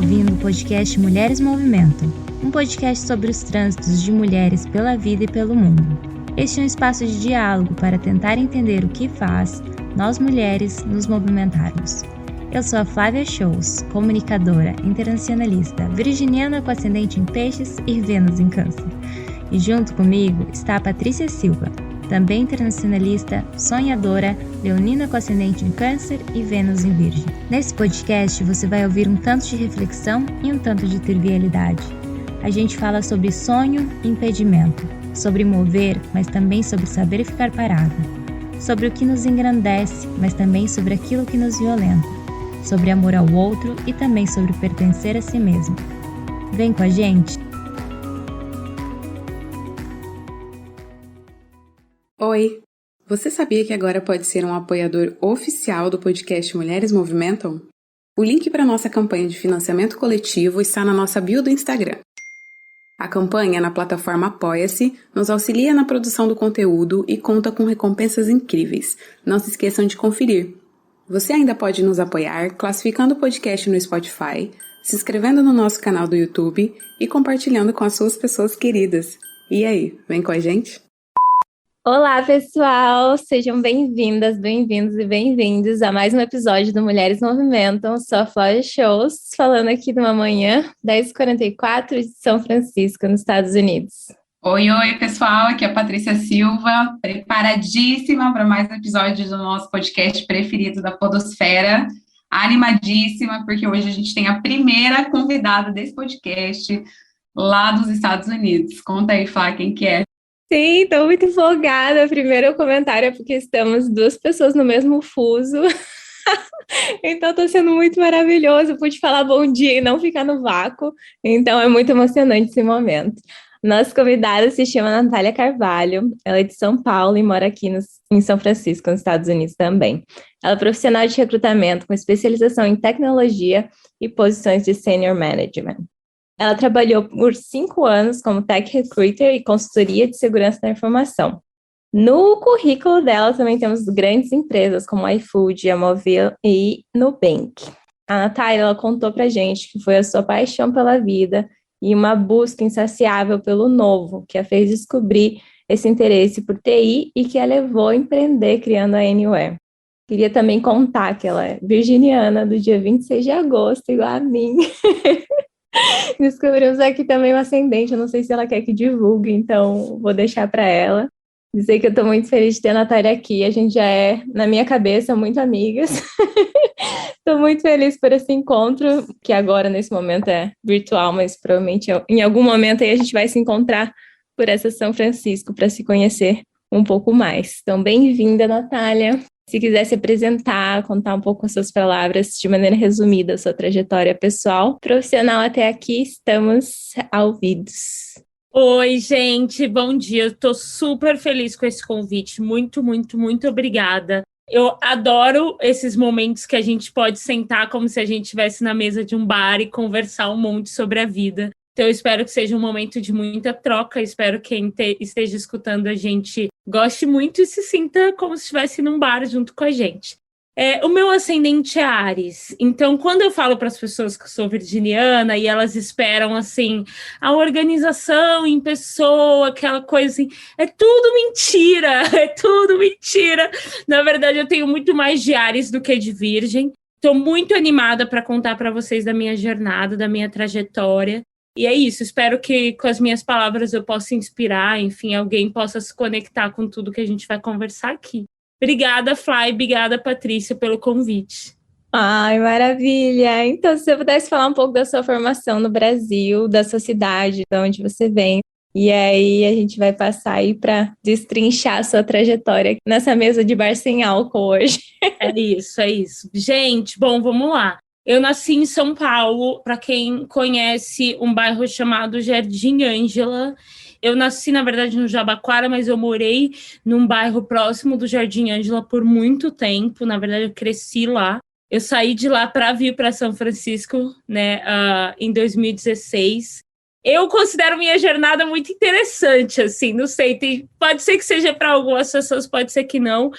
ouvindo o podcast Mulheres Movimentam, um podcast sobre os trânsitos de mulheres pela vida e pelo mundo. Este é um espaço de diálogo para tentar entender o que faz nós mulheres nos movimentarmos. Eu sou a Flávia Shows, comunicadora, internacionalista, virginiana com ascendente em Peixes e Vênus em Câncer. E junto comigo está a Patrícia Silva, também internacionalista, sonhadora, leonina com ascendente em Câncer e Vênus em Virgem. Nesse podcast você vai ouvir um tanto de reflexão e um tanto de trivialidade. A gente fala sobre sonho e impedimento, sobre mover, mas também sobre saber ficar parado, sobre o que nos engrandece, mas também sobre aquilo que nos violenta, sobre amor ao outro e também sobre pertencer a si mesmo. Vem com a gente! Oi! Você sabia que agora pode ser um apoiador oficial do podcast Mulheres Movimentam? O link para a nossa campanha de financiamento coletivo está na nossa bio do Instagram. A campanha na plataforma Apoia-se nos auxilia na produção do conteúdo e conta com recompensas incríveis. Não se esqueçam de conferir. Você ainda pode nos apoiar classificando o podcast no Spotify, se inscrevendo no nosso canal do YouTube e compartilhando com as suas pessoas queridas. E aí, vem com a gente? Olá, pessoal! Sejam bem-vindas, bem-vindos e bem-vindos a mais um episódio do Mulheres Movimentam. Sou a Flávia Shows, falando aqui de uma manhã, 10h44 de São Francisco, nos Estados Unidos. Oi, pessoal, aqui é a Patrícia Silva, preparadíssima para mais um episódio do nosso podcast preferido da podosfera, animadíssima, porque hoje a gente tem a primeira convidada desse podcast lá dos Estados Unidos. Conta aí, Flá, quem que é? Sim, estou muito empolgada. Primeiro comentário é porque estamos duas pessoas no mesmo fuso, então está sendo muito maravilhoso. Pude falar bom dia e não ficar no vácuo, então é muito emocionante esse momento. Nossa convidada se chama Natália Carvalho, ela é de São Paulo e mora aqui em São Francisco, nos Estados Unidos também. Ela é profissional de recrutamento com especialização em tecnologia e posições de senior management. Ela trabalhou por 5 anos como tech recruiter e consultoria de segurança da informação. No currículo dela também temos grandes empresas como a iFood, a Movil e Nubank. A Natália, ela contou pra gente que foi a sua paixão pela vida e uma busca insaciável pelo novo, que a fez descobrir esse interesse por TI e que a levou a empreender criando a Anywhere. Queria também contar que ela é virginiana do dia 26 de agosto, igual a mim. Descobrimos aqui também o ascendente, eu não sei se ela quer que divulgue, então vou deixar para ela. Dizer que eu estou muito feliz de ter a Natália aqui, a gente já é, na minha cabeça, muito amigas. Estou muito feliz por esse encontro, que agora, nesse momento, é virtual, mas provavelmente em algum momento aí a gente vai se encontrar por essa São Francisco para se conhecer um pouco mais. Então, bem-vinda, Natália. Se quiser se apresentar, contar um pouco com as suas palavras, de maneira resumida, a sua trajetória pessoal, profissional até aqui, estamos ouvidos. Oi, gente, bom dia. Eu tô super feliz com esse convite. Muito, muito, muito obrigada. Eu adoro esses momentos que a gente pode sentar como se a gente estivesse na mesa de um bar e conversar um monte sobre a vida. Então, eu espero que seja um momento de muita troca. Espero que quem esteja escutando a gente goste muito e se sinta como se estivesse num bar junto com a gente. O meu ascendente é Áries. Então, quando eu falo para as pessoas que eu sou virginiana e elas esperam, assim, a organização em pessoa, aquela coisa assim, é tudo mentira, é tudo mentira. Na verdade, eu tenho muito mais de Áries do que de Virgem. Estou muito animada para contar para vocês da minha jornada, da minha trajetória. E é isso, espero que com as minhas palavras eu possa inspirar, enfim, alguém possa se conectar com tudo que a gente vai conversar aqui. Obrigada, Fly, obrigada, Patrícia, pelo convite. Ai, maravilha! Então, se você pudesse falar um pouco da sua formação no Brasil, da sua cidade, de onde você vem, e aí a gente vai passar aí para destrinchar a sua trajetória nessa mesa de bar sem álcool hoje. É isso. Gente, bom, vamos lá. Eu nasci em São Paulo, para quem conhece um bairro chamado Jardim Ângela. Eu nasci, na verdade, no Jabaquara, mas eu morei num bairro próximo do Jardim Ângela por muito tempo. Na verdade, eu cresci lá. Eu saí de lá para vir para São Francisco, né, em 2016. Eu considero minha jornada muito interessante, assim, não sei, pode ser que seja para algumas pessoas, pode ser que não,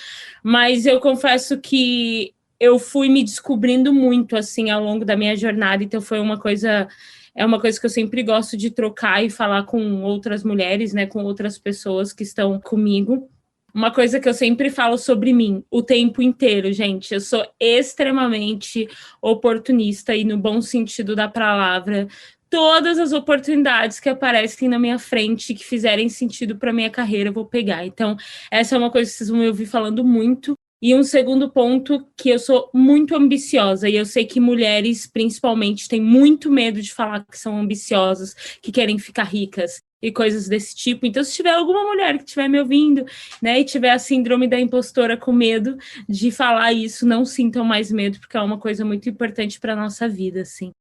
mas eu confesso que eu fui me descobrindo muito, assim, ao longo da minha jornada, então foi uma coisa que eu sempre gosto de trocar e falar com outras mulheres, né, com outras pessoas que estão comigo. Uma coisa que eu sempre falo sobre mim, o tempo inteiro, gente, eu sou extremamente oportunista e no bom sentido da palavra. Todas as oportunidades que aparecem na minha frente, que fizerem sentido para minha carreira, eu vou pegar. Então, essa é uma coisa que vocês vão me ouvir falando muito. E um segundo ponto, que eu sou muito ambiciosa, e eu sei que mulheres, principalmente, têm muito medo de falar que são ambiciosas, que querem ficar ricas e coisas desse tipo. Então, se tiver alguma mulher que estiver me ouvindo, né, e tiver a síndrome da impostora com medo de falar isso, não sintam mais medo, porque é uma coisa muito importante para a nossa vida, assim.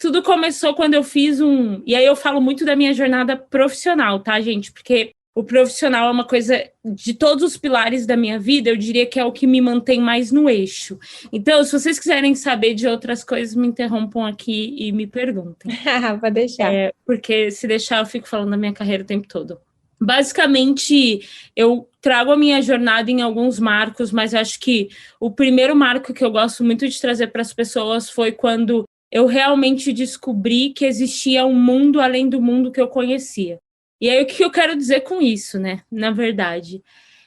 Tudo começou quando eu fiz e aí eu falo muito da minha jornada profissional, tá, gente? Porque o profissional é uma coisa, de todos os pilares da minha vida, eu diria que é o que me mantém mais no eixo. Então, se vocês quiserem saber de outras coisas, me interrompam aqui e me perguntem. Pode deixar. Porque se deixar, eu fico falando da minha carreira o tempo todo. Basicamente, eu trago a minha jornada em alguns marcos, mas acho que o primeiro marco que eu gosto muito de trazer para as pessoas foi quando eu realmente descobri que existia um mundo além do mundo que eu conhecia. E aí, o que eu quero dizer com isso, né? Na verdade,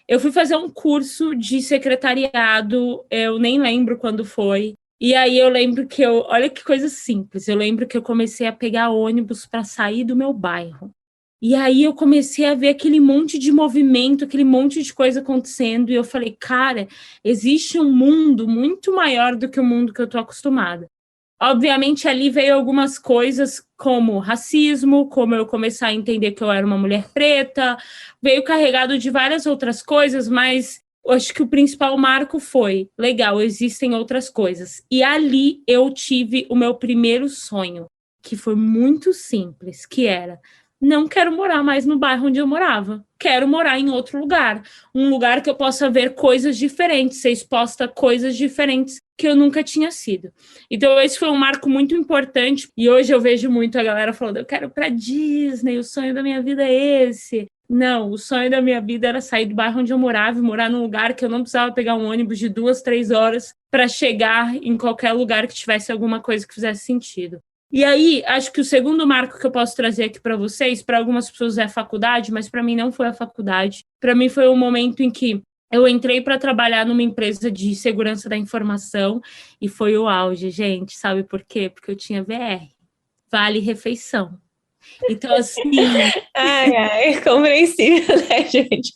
eu fui fazer um curso de secretariado, eu nem lembro quando foi. E aí eu lembro que olha que coisa simples, eu lembro que eu comecei a pegar ônibus para sair do meu bairro. E aí eu comecei a ver aquele monte de movimento, aquele monte de coisa acontecendo, e eu falei, cara, existe um mundo muito maior do que o mundo que eu tô acostumada. Obviamente, ali veio algumas coisas como racismo, como eu começar a entender que eu era uma mulher preta, veio carregado de várias outras coisas, mas eu acho que o principal marco foi, legal, existem outras coisas. E ali eu tive o meu primeiro sonho, que foi muito simples, que era, não quero morar mais no bairro onde eu morava, quero morar em outro lugar, um lugar que eu possa ver coisas diferentes, ser exposta a coisas diferentes que eu nunca tinha sido. Então esse foi um marco muito importante, e hoje eu vejo muito a galera falando, eu quero ir para Disney, o sonho da minha vida é esse. Não, o sonho da minha vida era sair do bairro onde eu morava e morar num lugar que eu não precisava pegar um ônibus de 2, 3 horas para chegar em qualquer lugar que tivesse alguma coisa que fizesse sentido. E aí, acho que o segundo marco que eu posso trazer aqui para vocês, para algumas pessoas é a faculdade, mas para mim não foi a faculdade. Para mim foi o momento em que eu entrei para trabalhar numa empresa de segurança da informação e foi o auge, gente. Sabe por quê? Porque eu tinha VR, Vale Refeição. Então, assim... Ai, compreensível, né, gente?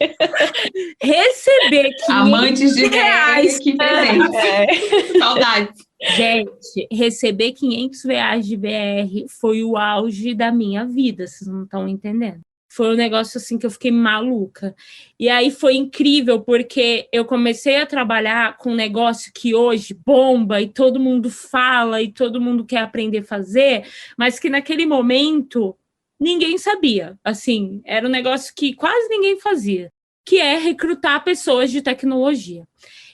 Receber 500 Amantes de reais... que presente. Saudades. Gente, receber 500 reais de VR foi o auge da minha vida, vocês não estão entendendo. Foi um negócio assim que eu fiquei maluca. E aí foi incrível, porque eu comecei a trabalhar com um negócio que hoje bomba e todo mundo fala e todo mundo quer aprender a fazer, mas que naquele momento ninguém sabia. Assim, era um negócio que quase ninguém fazia, que é recrutar pessoas de tecnologia.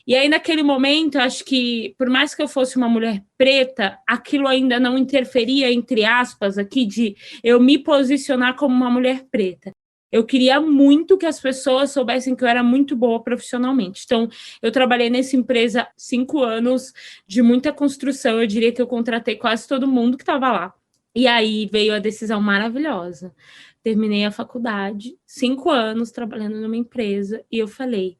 E aí, naquele momento, acho que, por mais que eu fosse uma mulher preta, aquilo ainda não interferia, entre aspas, aqui, de eu me posicionar como uma mulher preta. Eu queria muito que as pessoas soubessem que eu era muito boa profissionalmente. Então, eu trabalhei nessa empresa 5 anos de muita construção. Eu diria que eu contratei quase todo mundo que estava lá. E aí veio a decisão maravilhosa. Terminei a faculdade, 5 anos trabalhando numa empresa, e eu falei,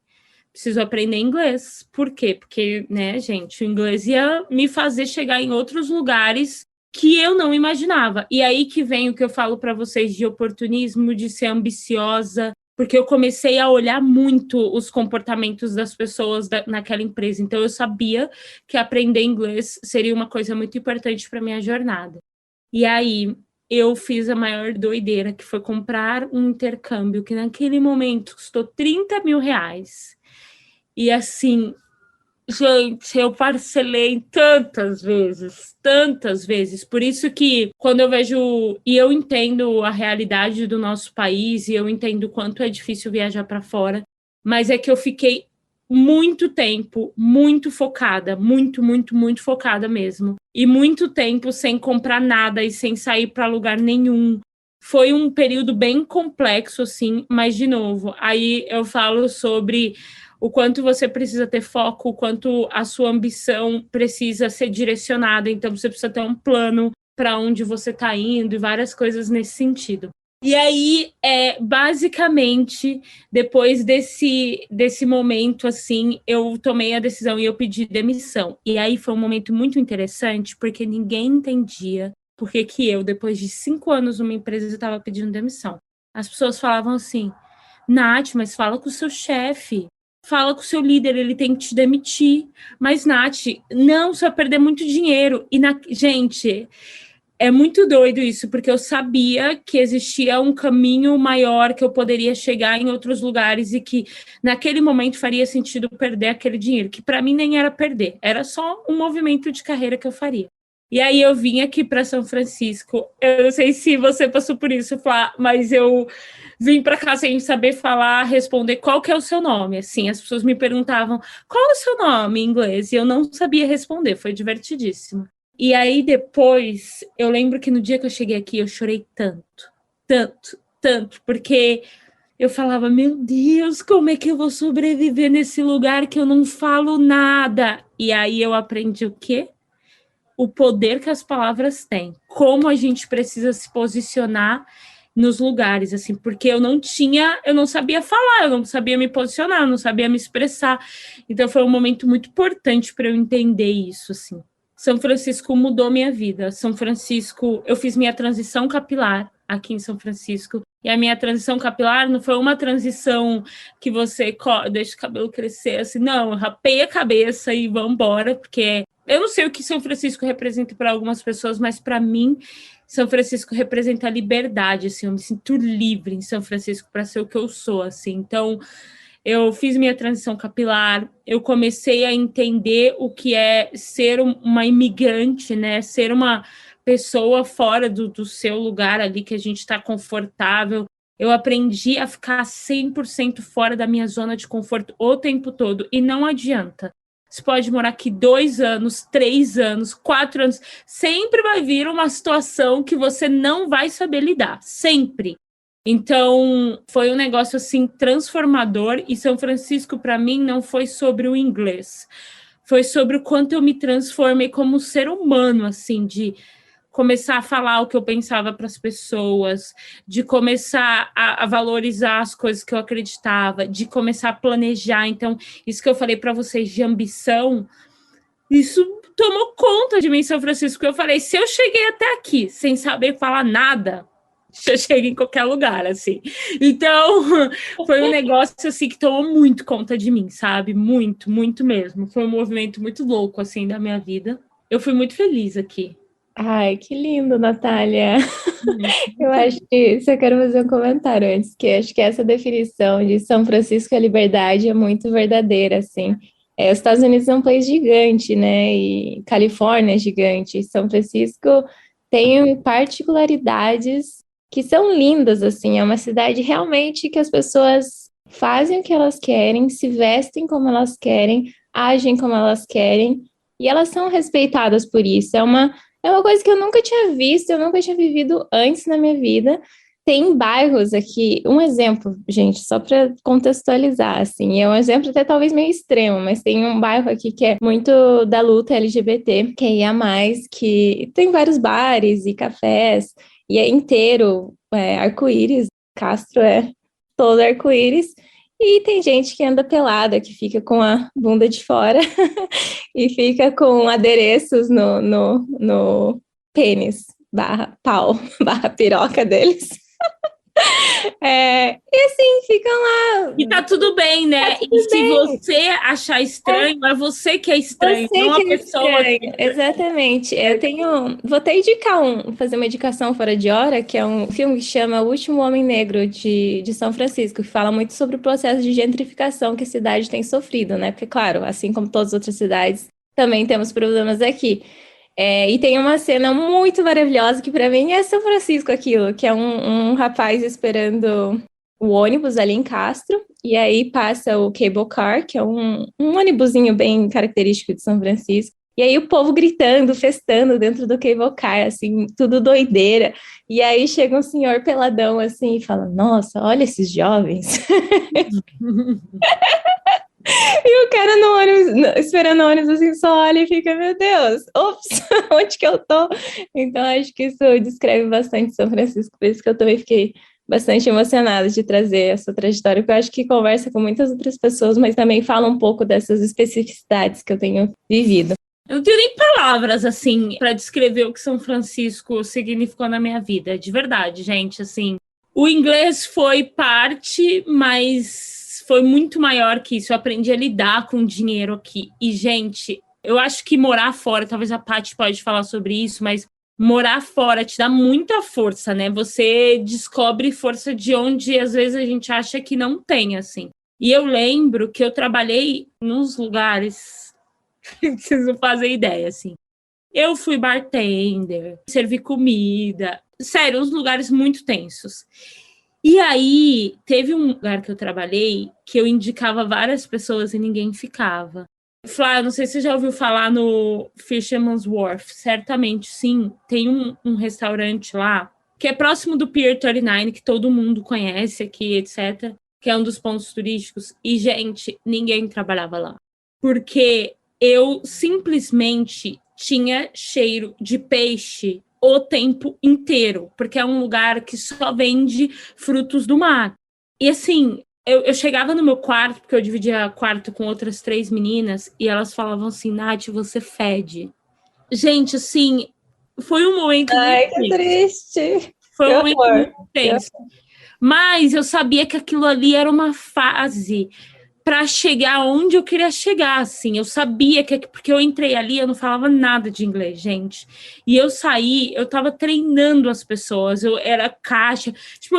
preciso aprender inglês. Por quê? Porque, né, gente, o inglês ia me fazer chegar em outros lugares que eu não imaginava. E aí que vem o que eu falo para vocês de oportunismo, de ser ambiciosa, porque eu comecei a olhar muito os comportamentos das pessoas naquela empresa. Então, eu sabia que aprender inglês seria uma coisa muito importante para minha jornada. E aí, eu fiz a maior doideira, que foi comprar um intercâmbio, que naquele momento custou 30 mil reais. E assim, gente, eu parcelei tantas vezes. Por isso que quando eu vejo, e eu entendo a realidade do nosso país, e eu entendo o quanto é difícil viajar para fora, mas é que eu fiquei muito tempo, muito focada, muito focada mesmo. E muito tempo sem comprar nada e sem sair para lugar nenhum. Foi um período bem complexo, assim, mas, de novo, aí eu falo sobre o quanto você precisa ter foco, o quanto a sua ambição precisa ser direcionada, então você precisa ter um plano para onde você está indo e várias coisas nesse sentido. E aí, basicamente, depois desse momento, assim, eu tomei a decisão e eu pedi demissão. E aí foi um momento muito interessante, porque ninguém entendia por que eu, depois de 5 anos numa empresa, estava pedindo demissão. As pessoas falavam assim, Nath, mas fala com o seu chefe, fala com o seu líder, ele tem que te demitir. Mas, Nath, não, você vai perder muito dinheiro. E, gente... É muito doido isso, porque eu sabia que existia um caminho maior, que eu poderia chegar em outros lugares e que naquele momento faria sentido perder aquele dinheiro, que para mim nem era perder, era só um movimento de carreira que eu faria. E aí eu vim aqui para São Francisco, eu não sei se você passou por isso, Flá, mas eu vim para cá sem saber falar, responder qual que é o seu nome, assim, as pessoas me perguntavam qual é o seu nome em inglês, e eu não sabia responder, foi divertidíssimo. E aí depois, eu lembro que no dia que eu cheguei aqui, eu chorei tanto, porque eu falava, meu Deus, como é que eu vou sobreviver nesse lugar que eu não falo nada? E aí eu aprendi o quê? O poder que as palavras têm, como a gente precisa se posicionar nos lugares, assim, porque eu não sabia falar, eu não sabia me posicionar, eu não sabia me expressar. Então foi um momento muito importante para eu entender isso, assim. São Francisco mudou minha vida. São Francisco, eu fiz minha transição capilar aqui em São Francisco. E a minha transição capilar não foi uma transição que você deixa o cabelo crescer assim, não, eu rapei a cabeça e vamos embora, porque eu não sei o que São Francisco representa para algumas pessoas, mas para mim, São Francisco representa a liberdade, assim, eu me sinto livre em São Francisco para ser o que eu sou, assim. Então, eu fiz minha transição capilar, eu comecei a entender o que é ser uma imigrante, né? Ser uma pessoa fora do seu lugar ali, que a gente está confortável. Eu aprendi a ficar 100% fora da minha zona de conforto o tempo todo, e não adianta. Você pode morar aqui 2 anos, 3 anos, 4 anos, sempre vai vir uma situação que você não vai saber lidar, sempre. Então, foi um negócio, assim, transformador, e São Francisco, para mim, não foi sobre o inglês. Foi sobre o quanto eu me transformei como ser humano, assim, de começar a falar o que eu pensava para as pessoas, de começar a valorizar as coisas que eu acreditava, de começar a planejar. Então, isso que eu falei para vocês de ambição, isso tomou conta de mim em São Francisco. Eu falei, se eu cheguei até aqui sem saber falar nada, eu chego em qualquer lugar, assim. Então, foi um negócio, assim, que tomou muito conta de mim, sabe? Muito, muito mesmo. Foi um movimento muito louco, assim, da minha vida. Eu fui muito feliz aqui. Ai, que lindo, Natália. Eu acho que só quero fazer um comentário antes, que acho que essa definição de São Francisco e a liberdade é muito verdadeira, assim. Os Estados Unidos é um país gigante, né? E Califórnia é gigante. E São Francisco tem particularidades que são lindas, assim. É uma cidade realmente que as pessoas fazem o que elas querem, se vestem como elas querem, agem como elas querem, e elas são respeitadas por isso. É uma coisa que eu nunca tinha visto, eu nunca tinha vivido antes na minha vida. Tem bairros aqui, um exemplo, gente, só para contextualizar, assim, é um exemplo até talvez meio extremo, mas tem um bairro aqui que é muito da luta LGBT, que ia mais, que tem vários bares e cafés, e é inteiro arco-íris, Castro é todo arco-íris, e tem gente que anda pelada, que fica com a bunda de fora e fica com adereços no pênis, barra pau, barra piroca deles. E assim, ficam lá. E tá tudo bem, né? Tudo e se bem. você achar estranho, é você que é estranho, Você não que a pessoa. estranho. Exatamente. Vou até fazer uma indicação fora de hora, que é um filme que chama O Último Homem Negro de São Francisco, que fala muito sobre o processo de gentrificação que a cidade tem sofrido, né? Porque, claro, assim como todas as outras cidades, também temos problemas aqui. E tem uma cena muito maravilhosa que para mim é São Francisco aquilo, que é um rapaz esperando o ônibus ali em Castro, e aí passa o cable car, que é um ônibusinho bem característico de São Francisco, e aí o povo gritando, festando dentro do cable car, assim, tudo doideira, e aí chega um senhor peladão assim e fala, nossa, olha esses jovens. E o cara no ônibus, esperando o ônibus, assim, só olha e fica, meu Deus, ops, onde que eu tô? Então, acho que isso descreve bastante São Francisco, por isso que eu também fiquei bastante emocionada de trazer essa trajetória, porque eu acho que conversa com muitas outras pessoas, mas também fala um pouco dessas especificidades que eu tenho vivido. Eu não tenho nem palavras, assim, para descrever o que São Francisco significou na minha vida, de verdade, gente, assim. O inglês foi parte, mas foi muito maior que isso. Eu aprendi a lidar com dinheiro aqui. E, gente, eu acho que morar fora, talvez a Paty pode falar sobre isso, mas morar fora te dá muita força, né? Você descobre força de onde, às vezes, a gente acha que não tem, assim. E eu lembro que eu trabalhei nos lugares... Vocês não fazem ideia, assim. Eu fui bartender, servi comida. Sério, uns lugares muito tensos. E aí, teve um lugar que eu trabalhei que eu indicava várias pessoas e ninguém ficava. Flá, não sei se você já ouviu falar no Fisherman's Wharf. Certamente, sim. Tem um restaurante lá que é próximo do Pier 39, que todo mundo conhece aqui, etc. Que é um dos pontos turísticos. E, gente, ninguém trabalhava lá. Porque eu simplesmente tinha cheiro de peixe o tempo inteiro, porque é um lugar que só vende frutos do mar. E assim, eu chegava no meu quarto, porque eu dividia quarto com outras 3 meninas, e elas falavam assim, Nath, você fede. Gente, assim, foi um momento Ai, muito que tenso. triste. Foi Que um momento horror. muito tenso. Mas eu sabia que aquilo ali era uma fase para chegar onde eu queria chegar, assim. Eu sabia que... Porque eu entrei ali, eu não falava nada de inglês, gente. E eu saí, eu tava treinando as pessoas, eu era caixa. Tipo,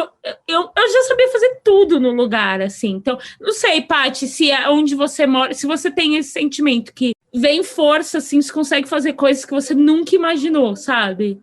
eu já sabia fazer tudo no lugar, assim. Então, não sei, Paty, se é onde você mora, se você tem esse sentimento que vem força, assim, você consegue fazer coisas que você nunca imaginou, sabe?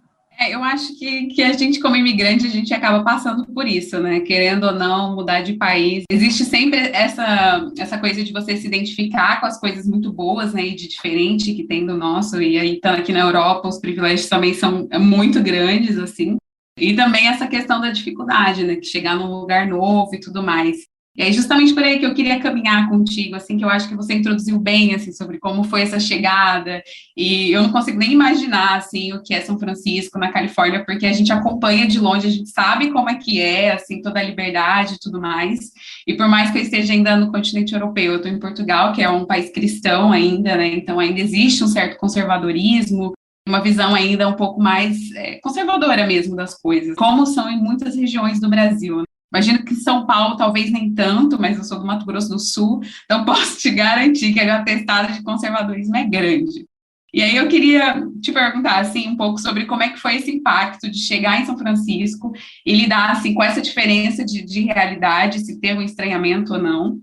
Eu acho que a gente, como imigrante, a gente acaba passando por isso, né? Querendo ou não mudar de país. Existe sempre essa coisa de você se identificar com as coisas muito boas, né? E de diferente que tem do nosso. E aí, então, aqui na Europa, os privilégios também são muito grandes, assim. E também essa questão da dificuldade, né? Que chegar num lugar novo e tudo mais. E aí, justamente por aí que eu queria caminhar contigo, assim, que eu acho que você introduziu bem, assim, sobre como foi essa chegada, e eu não consigo nem imaginar, assim, o que é São Francisco, na Califórnia, porque a gente acompanha de longe, a gente sabe como é, assim, toda a liberdade e tudo mais, e por mais que eu esteja ainda no continente europeu, eu estou em Portugal, que é um país cristão ainda, né, então ainda existe um certo conservadorismo, uma visão ainda um pouco mais conservadora mesmo das coisas, como são em muitas regiões do Brasil, né? Imagino que São Paulo talvez nem tanto, mas eu sou do Mato Grosso do Sul, então posso te garantir que a atestado de conservadorismo é grande. E aí eu queria te perguntar assim um pouco sobre como é que foi esse impacto de chegar em São Francisco e lidar assim com essa diferença de realidade, se teve um estranhamento ou não.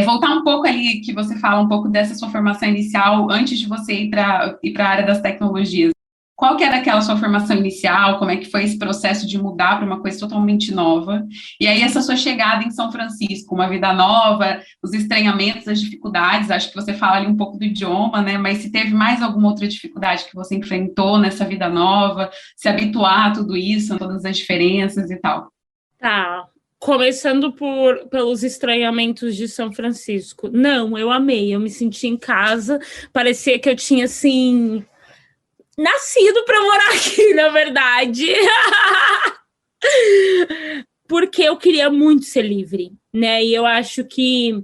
Voltar um pouco ali que você fala um pouco dessa sua formação inicial antes de você ir para a área das tecnologias. Qual que era aquela sua formação inicial? Como é que foi esse processo de mudar para uma coisa totalmente nova? E aí essa sua chegada em São Francisco, uma vida nova, os estranhamentos, as dificuldades, acho que você fala ali um pouco do idioma, né? Mas se teve mais alguma outra dificuldade que você enfrentou nessa vida nova, se habituar a tudo isso, a todas as diferenças e tal? Tá. Começando pelos estranhamentos de São Francisco. Não, eu amei, eu me senti em casa, parecia que eu tinha, assim, nascido para morar aqui, na verdade. Porque eu queria muito ser livre, né? E eu acho que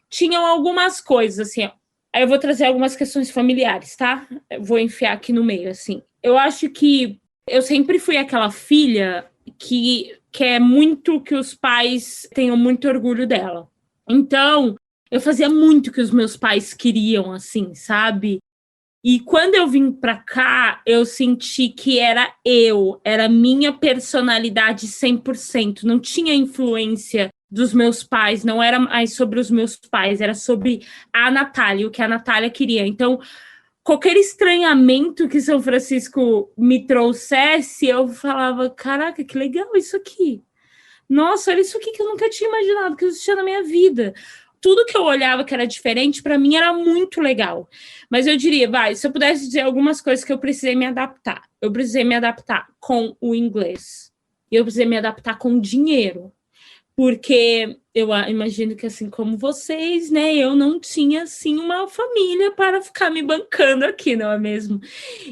tinham algumas coisas, assim, ó. Aí eu vou trazer algumas questões familiares, tá? Eu vou enfiar aqui no meio, assim. Eu acho que eu sempre fui aquela filha que quer muito que os pais tenham muito orgulho dela. Então, eu fazia muito o que os meus pais queriam, assim, sabe? E quando eu vim pra cá, eu senti que era minha personalidade 100%. Não tinha influência dos meus pais, não era mais sobre os meus pais, era sobre a Natália, o que a Natália queria. Então, qualquer estranhamento que São Francisco me trouxesse, eu falava, caraca, que legal isso aqui. Nossa, olha isso aqui que eu nunca tinha imaginado que existia na minha vida. Tudo que eu olhava que era diferente, para mim era muito legal. Mas eu diria, se eu pudesse dizer algumas coisas que eu precisei me adaptar. Eu precisei me adaptar com o inglês. E eu precisei me adaptar com o dinheiro. porque eu imagino que, assim como vocês, né, eu não tinha, assim, uma família para ficar me bancando aqui, não é mesmo?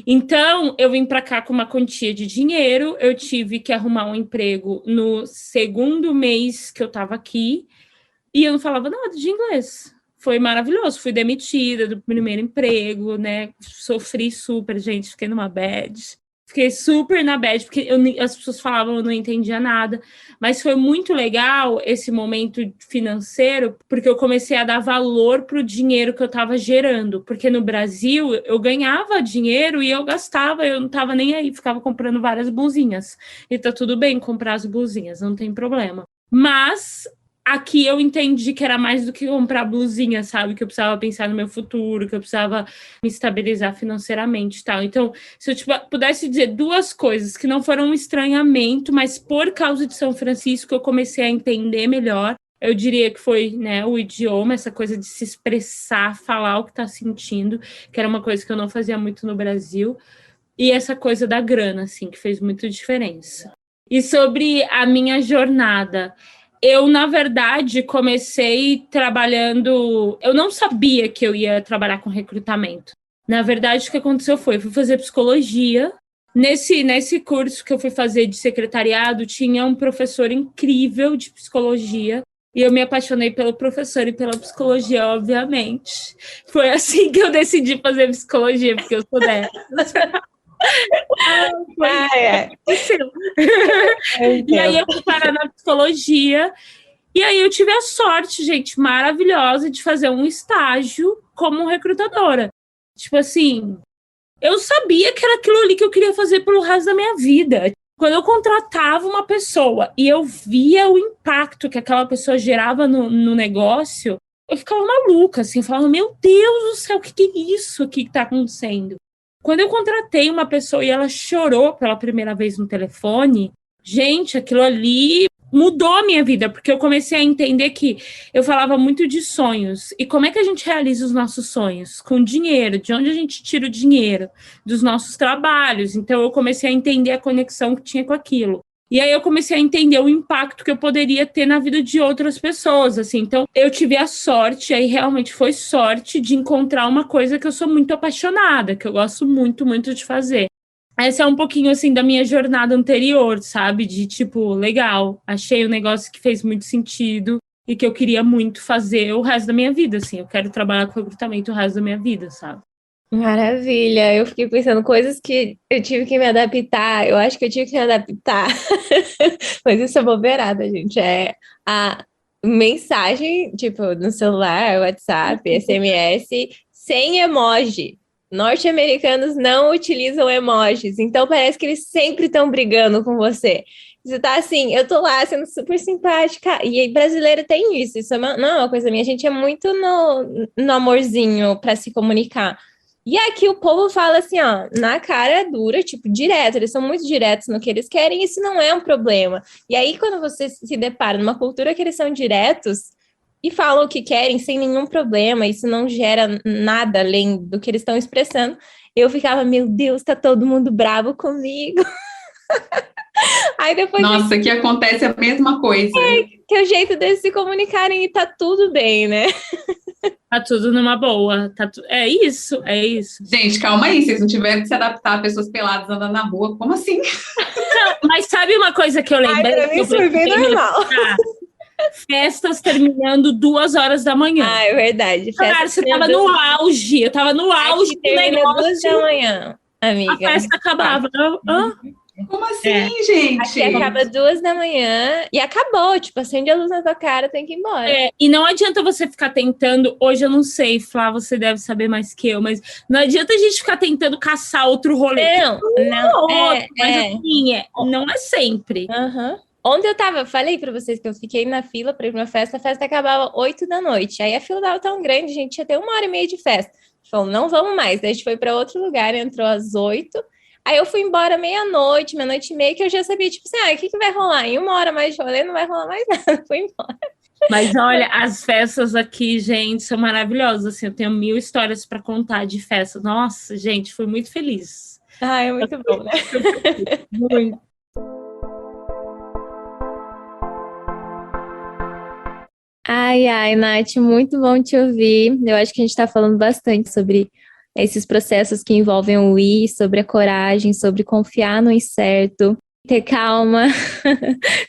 Então, eu vim para cá com uma quantia de dinheiro, eu tive que arrumar um emprego no segundo mês que eu estava aqui, e eu não falava nada de inglês. Foi maravilhoso, fui demitida do primeiro emprego, né, sofri super, gente, fiquei numa bad. Fiquei super na bad, porque as pessoas falavam, eu não entendia nada. Mas foi muito legal esse momento financeiro, porque eu comecei a dar valor para o dinheiro que eu estava gerando. Porque no Brasil, eu ganhava dinheiro e eu gastava, eu não estava nem aí, ficava comprando várias blusinhas. E tá tudo bem comprar as blusinhas, não tem problema. Mas aqui eu entendi que era mais do que comprar blusinha, sabe? Que eu precisava pensar no meu futuro, que eu precisava me estabilizar financeiramente e tal. Então, se eu pudesse dizer duas coisas que não foram um estranhamento, mas por causa de São Francisco eu comecei a entender melhor, eu diria que foi, né, o idioma, essa coisa de se expressar, falar o que está sentindo, que era uma coisa que eu não fazia muito no Brasil, e essa coisa da grana, assim, que fez muita diferença. E sobre a minha jornada, eu, na verdade, comecei trabalhando... Eu não sabia que eu ia trabalhar com recrutamento. Na verdade, o que aconteceu foi, eu fui fazer psicologia. Nesse curso que eu fui fazer de secretariado, tinha um professor incrível de psicologia. E eu me apaixonei pelo professor e pela psicologia, obviamente. Foi assim que eu decidi fazer psicologia, porque eu sou dessas. E aí eu fui parar na psicologia. E aí eu tive a sorte, gente, maravilhosa de fazer um estágio como recrutadora. Tipo assim, eu sabia que era aquilo ali que eu queria fazer pelo resto da minha vida. Quando eu contratava uma pessoa e eu via o impacto que aquela pessoa gerava no negócio, eu ficava maluca, assim, falando, meu Deus do céu, o que é isso aqui que tá acontecendo? Quando eu contratei uma pessoa e ela chorou pela primeira vez no telefone, gente, aquilo ali mudou a minha vida, porque eu comecei a entender que eu falava muito de sonhos. E como é que a gente realiza os nossos sonhos? Com dinheiro. De onde a gente tira o dinheiro? Dos nossos trabalhos. Então, eu comecei a entender a conexão que tinha com aquilo. E aí eu comecei a entender o impacto que eu poderia ter na vida de outras pessoas, assim. Então, eu tive a sorte, aí realmente foi sorte de encontrar uma coisa que eu sou muito apaixonada, que eu gosto muito, muito de fazer. Essa é um pouquinho, assim, da minha jornada anterior, sabe? De, tipo, legal, achei um negócio que fez muito sentido e que eu queria muito fazer o resto da minha vida, assim. Eu quero trabalhar com recrutamento o resto da minha vida, sabe? Maravilha, eu fiquei pensando coisas que eu tive que me adaptar. Eu acho que eu tive que me adaptar, mas isso é bobeirada, gente. É a mensagem, tipo, no celular, WhatsApp, SMS, sem emoji. Norte-americanos não utilizam emojis, então parece que eles sempre estão brigando com você. Você tá assim, eu tô lá sendo super simpática, e aí brasileiro tem isso, não é uma coisa minha, a gente é muito no amorzinho para se comunicar. E aqui o povo fala assim, ó, na cara dura, tipo, direto, eles são muito diretos no que eles querem, isso não é um problema. E aí, quando você se depara numa cultura que eles são diretos e falam o que querem sem nenhum problema, isso não gera nada além do que eles estão expressando, eu ficava, meu Deus, tá todo mundo bravo comigo. Aí depois... Nossa, que acontece a mesma coisa. Que é o jeito deles se comunicarem e tá tudo bem, né? Tá tudo numa boa. É isso, é isso. Gente, calma aí, vocês não tiveram que se adaptar a pessoas peladas andando na rua, como assim? Não, mas sabe uma coisa que eu lembrei? Ai, pra mim foi bem normal. Festas terminando 2 horas da manhã. Ah, é verdade. Cara, você tava no auge, eu tava no auge do negócio. 2 da manhã, amiga. A festa acabava. Como assim, gente? Aqui acaba 2 da manhã e acabou. Tipo, acende a luz na tua cara, tem que ir embora. E não adianta você ficar tentando. Hoje eu não sei, Flá, você deve saber mais que eu, mas não adianta a gente ficar tentando caçar outro rolê. Não. Mas assim, não é sempre. Uhum. Ontem falei pra vocês que eu fiquei na fila pra ir pra uma festa, a festa acabava 8 da noite. Aí a fila tava tão grande, a gente ia ter 1h30 de festa. A gente falou, não vamos mais. Daí a gente foi pra outro lugar, entrou às 8. Aí eu fui embora meia-noite, meia-noite e meia, que eu já sabia, tipo assim, o que vai rolar? Em 1 hora mais de rolê, não vai rolar mais nada. Fui embora. Mas olha, as festas aqui, gente, são maravilhosas. Assim, eu tenho 1000 histórias para contar de festa. Nossa, gente, fui muito feliz. É muito bom, né? Muito. Ai, Nath, muito bom te ouvir. Eu acho que a gente está falando bastante sobre esses processos que envolvem o ir, sobre a coragem, sobre confiar no incerto, ter calma,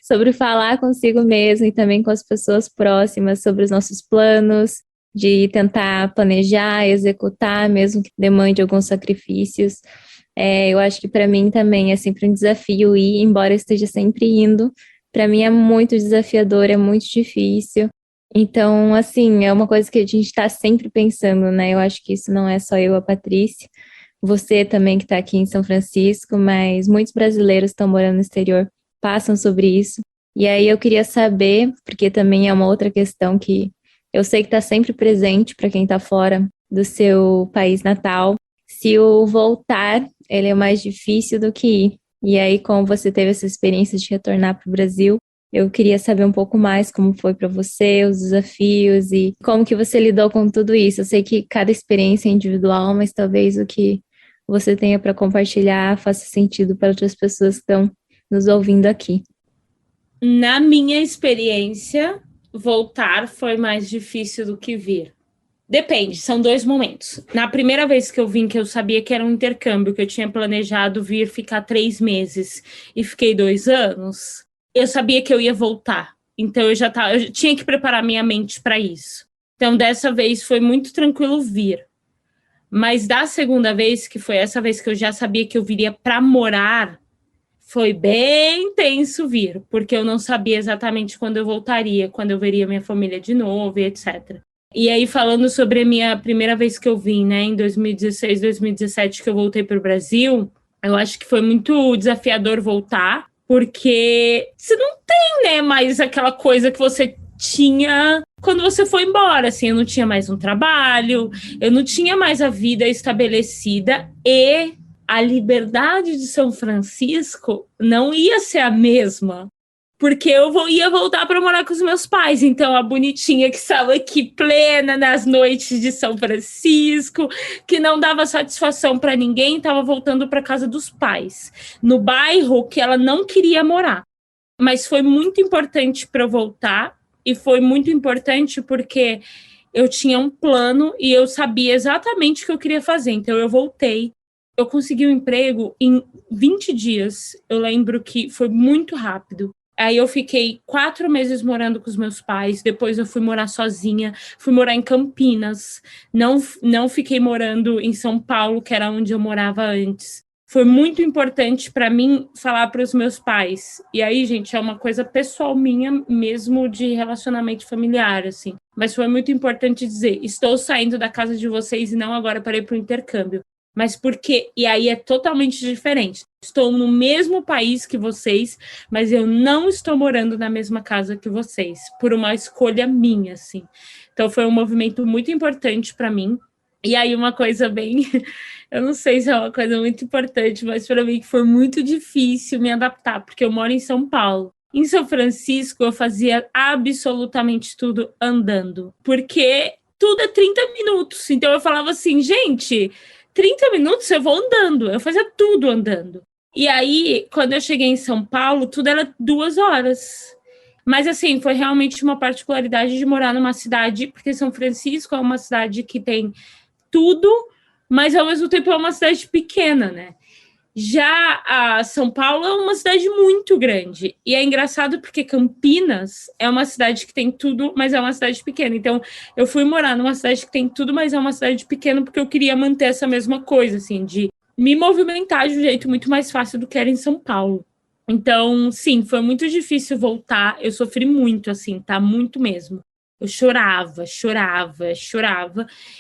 sobre falar consigo mesmo e também com as pessoas próximas sobre os nossos planos, de tentar planejar, executar, mesmo que demande alguns sacrifícios. Eu acho que para mim também é sempre um desafio ir, embora eu esteja sempre indo. Para mim é muito desafiador, é muito difícil. Então, assim, é uma coisa que a gente está sempre pensando, né? Eu acho que isso não é só eu, a Patrícia, você também que está aqui em São Francisco, mas muitos brasileiros estão morando no exterior, passam sobre isso. E aí eu queria saber, porque também é uma outra questão que eu sei que está sempre presente para quem está fora do seu país natal, se o voltar, ele é mais difícil do que ir. E aí, como você teve essa experiência de retornar para o Brasil, eu queria saber um pouco mais como foi para você, os desafios e como que você lidou com tudo isso. Eu sei que cada experiência é individual, mas talvez o que você tenha para compartilhar faça sentido para outras pessoas que estão nos ouvindo aqui. Na minha experiência, voltar foi mais difícil do que vir. Depende, são 2 momentos. Na primeira vez que eu vim, que eu sabia que era um intercâmbio, que eu tinha planejado vir ficar 3 meses e fiquei 2 anos, eu sabia que eu ia voltar. Então eu tinha que preparar minha mente para isso. Então dessa vez foi muito tranquilo vir. Mas da segunda vez, que foi essa vez que eu já sabia que eu viria para morar, foi bem tenso vir, porque eu não sabia exatamente quando eu voltaria, quando eu veria minha família de novo e etc. E aí, falando sobre a minha primeira vez que eu vim, né, em 2016, 2017, que eu voltei para o Brasil, eu acho que foi muito desafiador voltar, porque você não tem, né, mais aquela coisa que você tinha quando você foi embora, assim, eu não tinha mais um trabalho, eu não tinha mais a vida estabelecida e a liberdade de São Francisco não ia ser a mesma, porque eu ia voltar para morar com os meus pais. Então, a bonitinha que estava aqui plena nas noites de São Francisco, que não dava satisfação para ninguém, estava voltando para casa dos pais, no bairro que ela não queria morar. Mas foi muito importante para eu voltar, e foi muito importante porque eu tinha um plano e eu sabia exatamente o que eu queria fazer. Então, eu voltei. Eu consegui um emprego em 20 dias. Eu lembro que foi muito rápido. Aí eu fiquei 4 meses morando com os meus pais, depois eu fui morar sozinha, fui morar em Campinas, não fiquei morando em São Paulo, que era onde eu morava antes. Foi muito importante para mim falar para os meus pais. E aí, gente, é uma coisa pessoal minha mesmo, de relacionamento familiar, assim. Mas foi muito importante dizer, estou saindo da casa de vocês e não agora para ir para o intercâmbio. Mas por quê? E aí é totalmente diferente. Estou no mesmo país que vocês, mas eu não estou morando na mesma casa que vocês, por uma escolha minha, assim. Então foi um movimento muito importante para mim. E aí uma coisa bem, eu não sei se é uma coisa muito importante, mas para mim foi muito difícil me adaptar, porque eu moro em São Paulo. Em São Francisco eu fazia absolutamente tudo andando, porque tudo é 30 minutos. Então eu falava assim, gente, 30 minutos eu vou andando, eu fazia tudo andando. E aí, quando eu cheguei em São Paulo, tudo era 2 horas. Mas, assim, foi realmente uma particularidade de morar numa cidade, porque São Francisco é uma cidade que tem tudo, mas, ao mesmo tempo, é uma cidade pequena, né? Já a São Paulo é uma cidade muito grande. E é engraçado porque Campinas é uma cidade que tem tudo, mas é uma cidade pequena. Então, eu fui morar numa cidade que tem tudo, mas é uma cidade pequena, porque eu queria manter essa mesma coisa, assim, de me movimentar de um jeito muito mais fácil do que era em São Paulo. Então, sim, foi muito difícil voltar. Eu sofri muito, assim, tá? Muito mesmo. Eu chorava.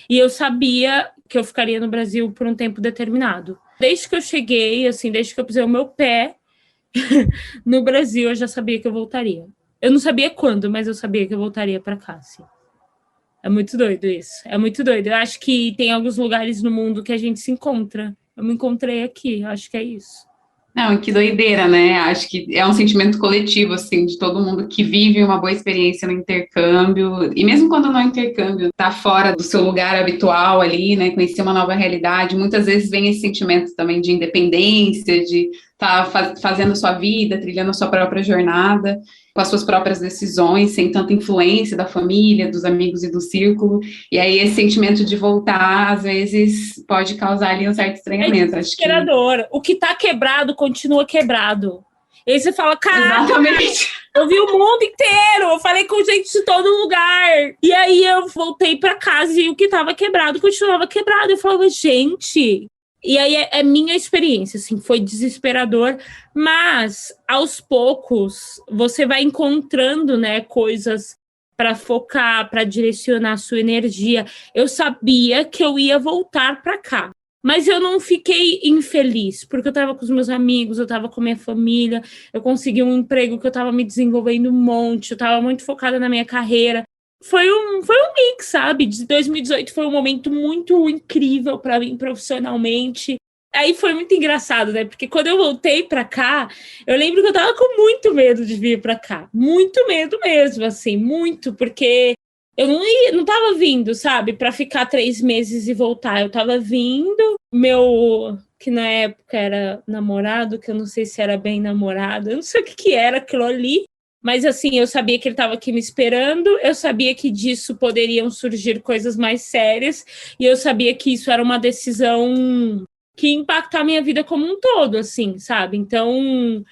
E eu sabia que eu ficaria no Brasil por um tempo determinado. Desde que eu cheguei, assim, desde que eu pisei o meu pé no Brasil, eu já sabia que eu voltaria. Eu não sabia quando, mas eu sabia que eu voltaria para cá, assim. É muito doido isso. É muito doido. Eu acho que tem alguns lugares no mundo que a gente se encontra. Eu me encontrei aqui, eu acho que é isso. Não, que doideira, né? Acho que é um sentimento coletivo, assim, de todo mundo que vive uma boa experiência no intercâmbio, e mesmo quando não é intercâmbio, tá fora do seu lugar habitual ali, né, conhecer uma nova realidade, muitas vezes vem esse sentimento também de independência, de tá fazendo sua vida, trilhando a sua própria jornada, com as suas próprias decisões, sem tanta influência da família, dos amigos e do círculo. E aí esse sentimento de voltar, às vezes, pode causar ali um certo estranhamento. É desesperador. O que tá quebrado continua quebrado. E aí você fala, cara, exatamente. Eu vi o mundo inteiro, eu falei com gente de todo lugar. E aí eu voltei pra casa e o que tava quebrado continuava quebrado. Eu falava, gente... E aí é minha experiência, assim, foi desesperador, mas aos poucos você vai encontrando, né, coisas para focar, para direcionar a sua energia. Eu sabia que eu ia voltar para cá, mas eu não fiquei infeliz, porque eu estava com os meus amigos, eu estava com a minha família, eu consegui um emprego que eu estava me desenvolvendo um monte, eu estava muito focada na minha carreira. Foi um mix, sabe? De 2018 foi um momento muito incrível para mim profissionalmente. Aí foi muito engraçado, né? Porque quando eu voltei para cá, eu lembro que eu tava com muito medo de vir para cá. Muito medo mesmo, assim, muito, porque eu não tava vindo, sabe? Para ficar 3 meses e voltar. Eu tava vindo, que na época era namorado, que eu não sei se era bem namorado, eu não sei o que era aquilo ali. Mas, assim, eu sabia que ele estava aqui me esperando, eu sabia que disso poderiam surgir coisas mais sérias, e eu sabia que isso era uma decisão que ia impactar a minha vida como um todo, assim, sabe? Então,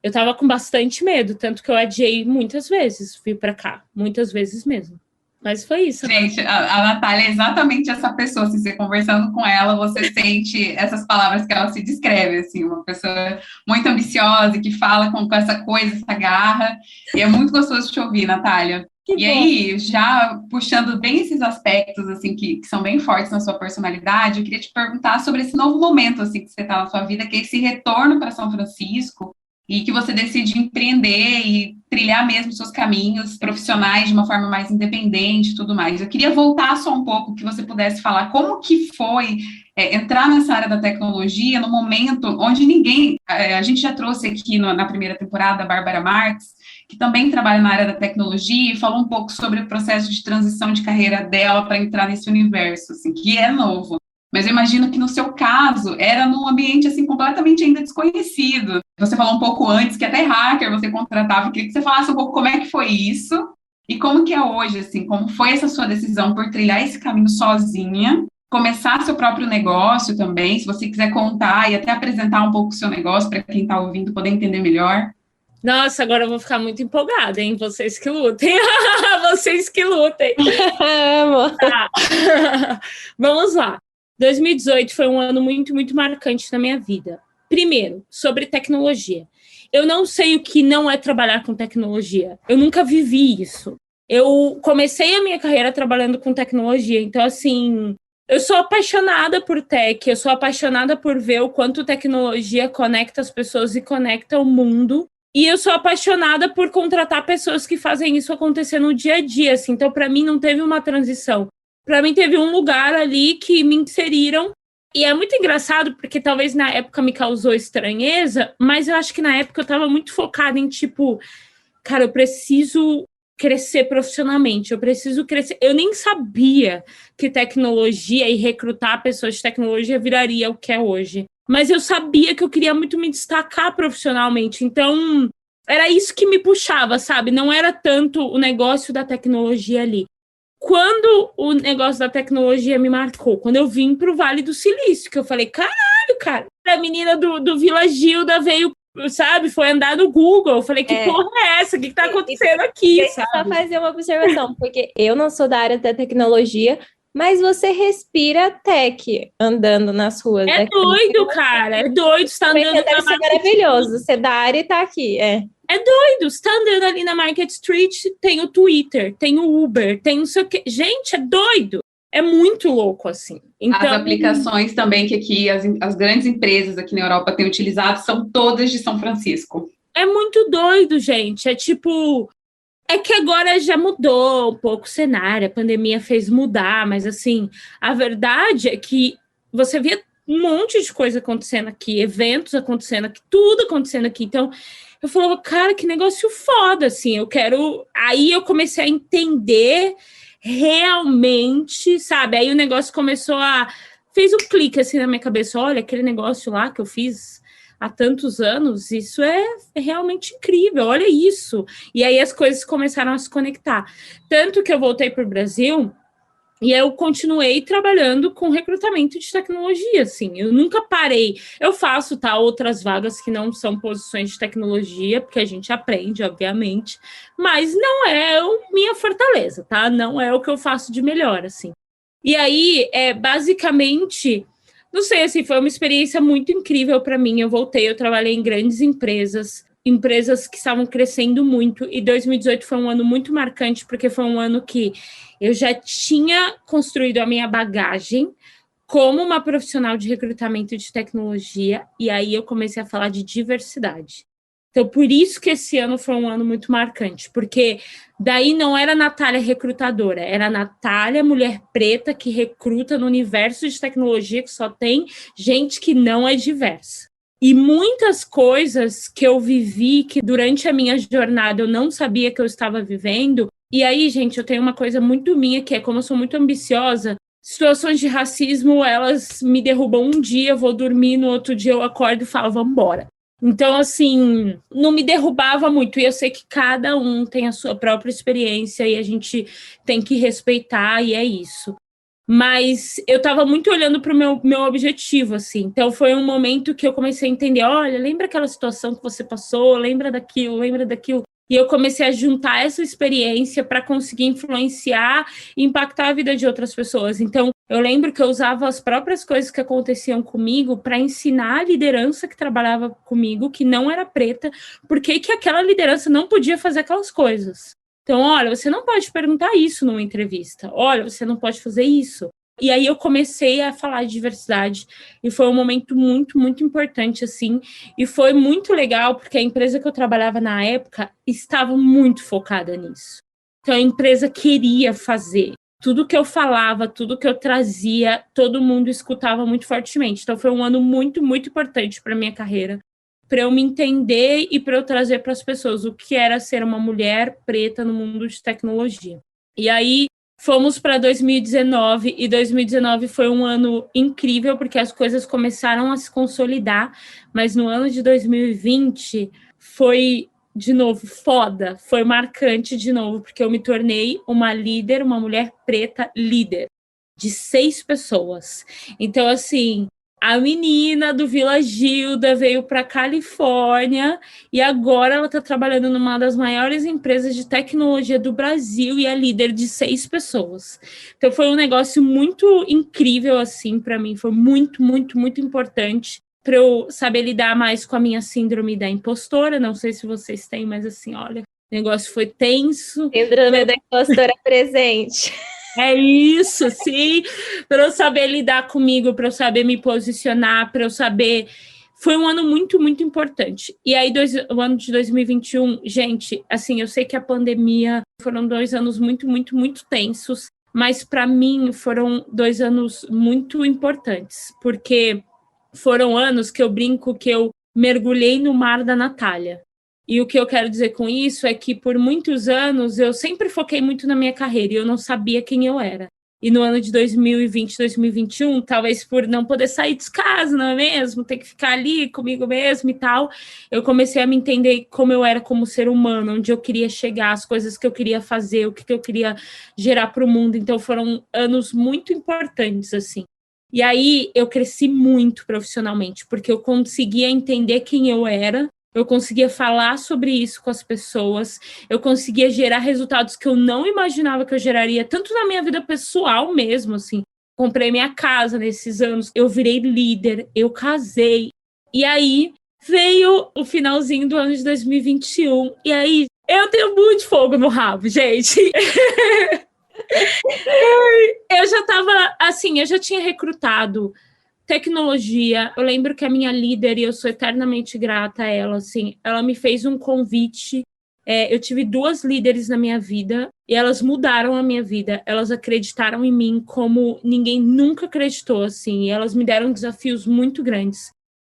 eu estava com bastante medo, tanto que eu adiei muitas vezes vir para cá, muitas vezes mesmo. Mas foi isso. Gente, a Natália é exatamente essa pessoa, assim, você conversando com ela, você sente essas palavras que ela se descreve, assim, uma pessoa muito ambiciosa, que fala com essa coisa, essa garra, e é muito gostoso te ouvir, Natália. E aí, já puxando bem esses aspectos, assim, que são bem fortes na sua personalidade, eu queria te perguntar sobre esse novo momento, assim, que você está na sua vida, que é esse retorno para São Francisco, e que você decide empreender e trilhar mesmo seus caminhos profissionais de uma forma mais independente e tudo mais. Eu queria voltar só um pouco, que você pudesse falar como que foi entrar nessa área da tecnologia no momento onde ninguém... a gente já trouxe aqui na primeira temporada a Bárbara Marques, que também trabalha na área da tecnologia, e falou um pouco sobre o processo de transição de carreira dela para entrar nesse universo, assim, que é novo. Mas eu imagino que no seu caso era num ambiente assim completamente ainda desconhecido. Você falou um pouco antes que até hacker você contratava. Eu queria que você falasse um pouco como é que foi isso e como que é hoje, assim, como foi essa sua decisão por trilhar esse caminho sozinha, começar seu próprio negócio também, se você quiser contar e até apresentar um pouco o seu negócio para quem está ouvindo poder entender melhor. Nossa, agora eu vou ficar muito empolgada, hein? Vocês que lutem. Vocês que lutem. Tá. Vamos lá. 2018 foi um ano muito, muito marcante na minha vida. Primeiro, sobre tecnologia. Eu não sei o que não é trabalhar com tecnologia. Eu nunca vivi isso. Eu comecei a minha carreira trabalhando com tecnologia. Então, assim, eu sou apaixonada por tech. Eu sou apaixonada por ver o quanto tecnologia conecta as pessoas e conecta o mundo. E eu sou apaixonada por contratar pessoas que fazem isso acontecer no dia a dia. Assim. Então, para mim, não teve uma transição. Para mim, teve um lugar ali que me inseriram. E é muito engraçado, porque talvez na época me causou estranheza, mas eu acho que na época eu estava muito focada em, tipo, cara, eu preciso crescer profissionalmente, eu preciso crescer. Eu nem sabia que tecnologia e recrutar pessoas de tecnologia viraria o que é hoje. Mas eu sabia que eu queria muito me destacar profissionalmente. Então, era isso que me puxava, sabe? Não era tanto o negócio da tecnologia ali. Quando o negócio da tecnologia me marcou, quando eu vim para o Vale do Silício, que eu falei, caralho, cara, a menina do Vila Gilda veio, sabe, foi andar no Google, eu falei, que porra é essa? O que tá acontecendo aqui, Deixa eu só fazer uma observação, porque eu não sou da área da tecnologia, mas você respira tech andando nas ruas. É doido, cara, é doido, você tá andando deve ser maravilhoso, você é da área e tá aqui, É doido, você tá andando ali na Market Street, tem o Twitter, tem o Uber, tem não sei o quê. Gente, é doido. É muito louco, assim. Então, as aplicações também que aqui as grandes empresas aqui na Europa têm utilizado são todas de São Francisco. É muito doido, gente. É tipo... É que agora já mudou um pouco o cenário, a pandemia fez mudar, mas assim, a verdade é que você via um monte de coisa acontecendo aqui, eventos acontecendo aqui, tudo acontecendo aqui. Então, eu falava, cara, que negócio foda, assim, eu quero... Aí eu comecei a entender realmente, sabe? Aí o negócio começou a... Fez um clique, assim, na minha cabeça, olha, aquele negócio lá que eu fiz há tantos anos, isso é realmente incrível, olha isso. E aí as coisas começaram a se conectar. Tanto que eu voltei para o Brasil e eu continuei trabalhando com recrutamento de tecnologia, assim. Eu nunca parei. Eu faço, tá, outras vagas que não são posições de tecnologia, porque a gente aprende, obviamente, mas não é minha fortaleza, tá? Não é o que eu faço de melhor, assim. E aí, basicamente, não sei, assim, foi uma experiência muito incrível para mim. Eu voltei, eu trabalhei em grandes empresas que estavam crescendo muito, e 2018 foi um ano muito marcante, porque foi um ano que eu já tinha construído a minha bagagem como uma profissional de recrutamento de tecnologia, e aí eu comecei a falar de diversidade. Então, por isso que esse ano foi um ano muito marcante, porque daí não era a Natália recrutadora, era a Natália, mulher preta, que recruta no universo de tecnologia, que só tem gente que não é diversa. E muitas coisas que eu vivi, que durante a minha jornada eu não sabia que eu estava vivendo. E aí, gente, eu tenho uma coisa muito minha, que é como eu sou muito ambiciosa, situações de racismo, elas me derrubam um dia, eu vou dormir, no outro dia eu acordo e falo, vamos embora. Então, assim, não me derrubava muito. E eu sei que cada um tem a sua própria experiência e a gente tem que respeitar, e é isso. Mas eu estava muito olhando para o meu objetivo, assim. Então, foi um momento que eu comecei a entender, olha, lembra aquela situação que você passou? Lembra daquilo, lembra daquilo? E eu comecei a juntar essa experiência para conseguir influenciar e impactar a vida de outras pessoas. Então, eu lembro que eu usava as próprias coisas que aconteciam comigo para ensinar a liderança que trabalhava comigo, que não era preta, porque que aquela liderança não podia fazer aquelas coisas. Então, olha, você não pode perguntar isso numa entrevista. Olha, você não pode fazer isso. E aí eu comecei a falar de diversidade e foi um momento muito, muito importante, assim. E foi muito legal porque a empresa que eu trabalhava na época estava muito focada nisso. Então, a empresa queria fazer. Tudo que eu falava, tudo que eu trazia, todo mundo escutava muito fortemente. Então, foi um ano muito, muito importante para a minha carreira, para eu me entender e para eu trazer para as pessoas o que era ser uma mulher preta no mundo de tecnologia. E aí fomos para 2019, e 2019 foi um ano incrível, porque as coisas começaram a se consolidar, mas no ano de 2020 foi, de novo, foda, foi marcante de novo, porque eu me tornei uma líder, uma mulher preta líder, de 6 pessoas. Então, assim, a menina do Vila Gilda veio para a Califórnia e agora ela está trabalhando numa das maiores empresas de tecnologia do Brasil e é líder de 6 pessoas. Então foi um negócio muito incrível assim para mim, foi muito, muito, muito importante para eu saber lidar mais com a minha síndrome da impostora. Não sei se vocês têm, mas assim, olha, o negócio foi tenso. Síndrome da impostora presente. É isso, sim, para eu saber lidar comigo, para eu saber me posicionar, para eu saber. Foi um ano muito, muito importante. E aí, o ano de 2021, gente, assim, eu sei que a pandemia foram 2 anos muito, muito, muito tensos, mas para mim foram 2 anos muito importantes, porque foram anos que eu brinco que eu mergulhei no mar da Natália. E o que eu quero dizer com isso é que por muitos anos eu sempre foquei muito na minha carreira e eu não sabia quem eu era. E no ano de 2020, 2021, talvez por não poder sair de casa, não é mesmo? Ter que ficar ali comigo mesmo e tal, eu comecei a me entender como eu era como ser humano, onde eu queria chegar, as coisas que eu queria fazer, o que eu queria gerar para o mundo. Então foram anos muito importantes, assim. E aí eu cresci muito profissionalmente, porque eu conseguia entender quem eu era, eu conseguia falar sobre isso com as pessoas, eu conseguia gerar resultados que eu não imaginava que eu geraria, tanto na minha vida pessoal mesmo, assim. Comprei minha casa nesses anos, eu virei líder, eu casei. E aí veio o finalzinho do ano de 2021, e aí eu tenho muito fogo no rabo, gente. Eu já estava, assim, eu já tinha recrutado tecnologia. Eu lembro que a minha líder, e eu sou eternamente grata a ela, assim, ela me fez um convite. Eu tive 2 líderes na minha vida e elas mudaram a minha vida. Elas acreditaram em mim como ninguém nunca acreditou, assim, e elas me deram desafios muito grandes.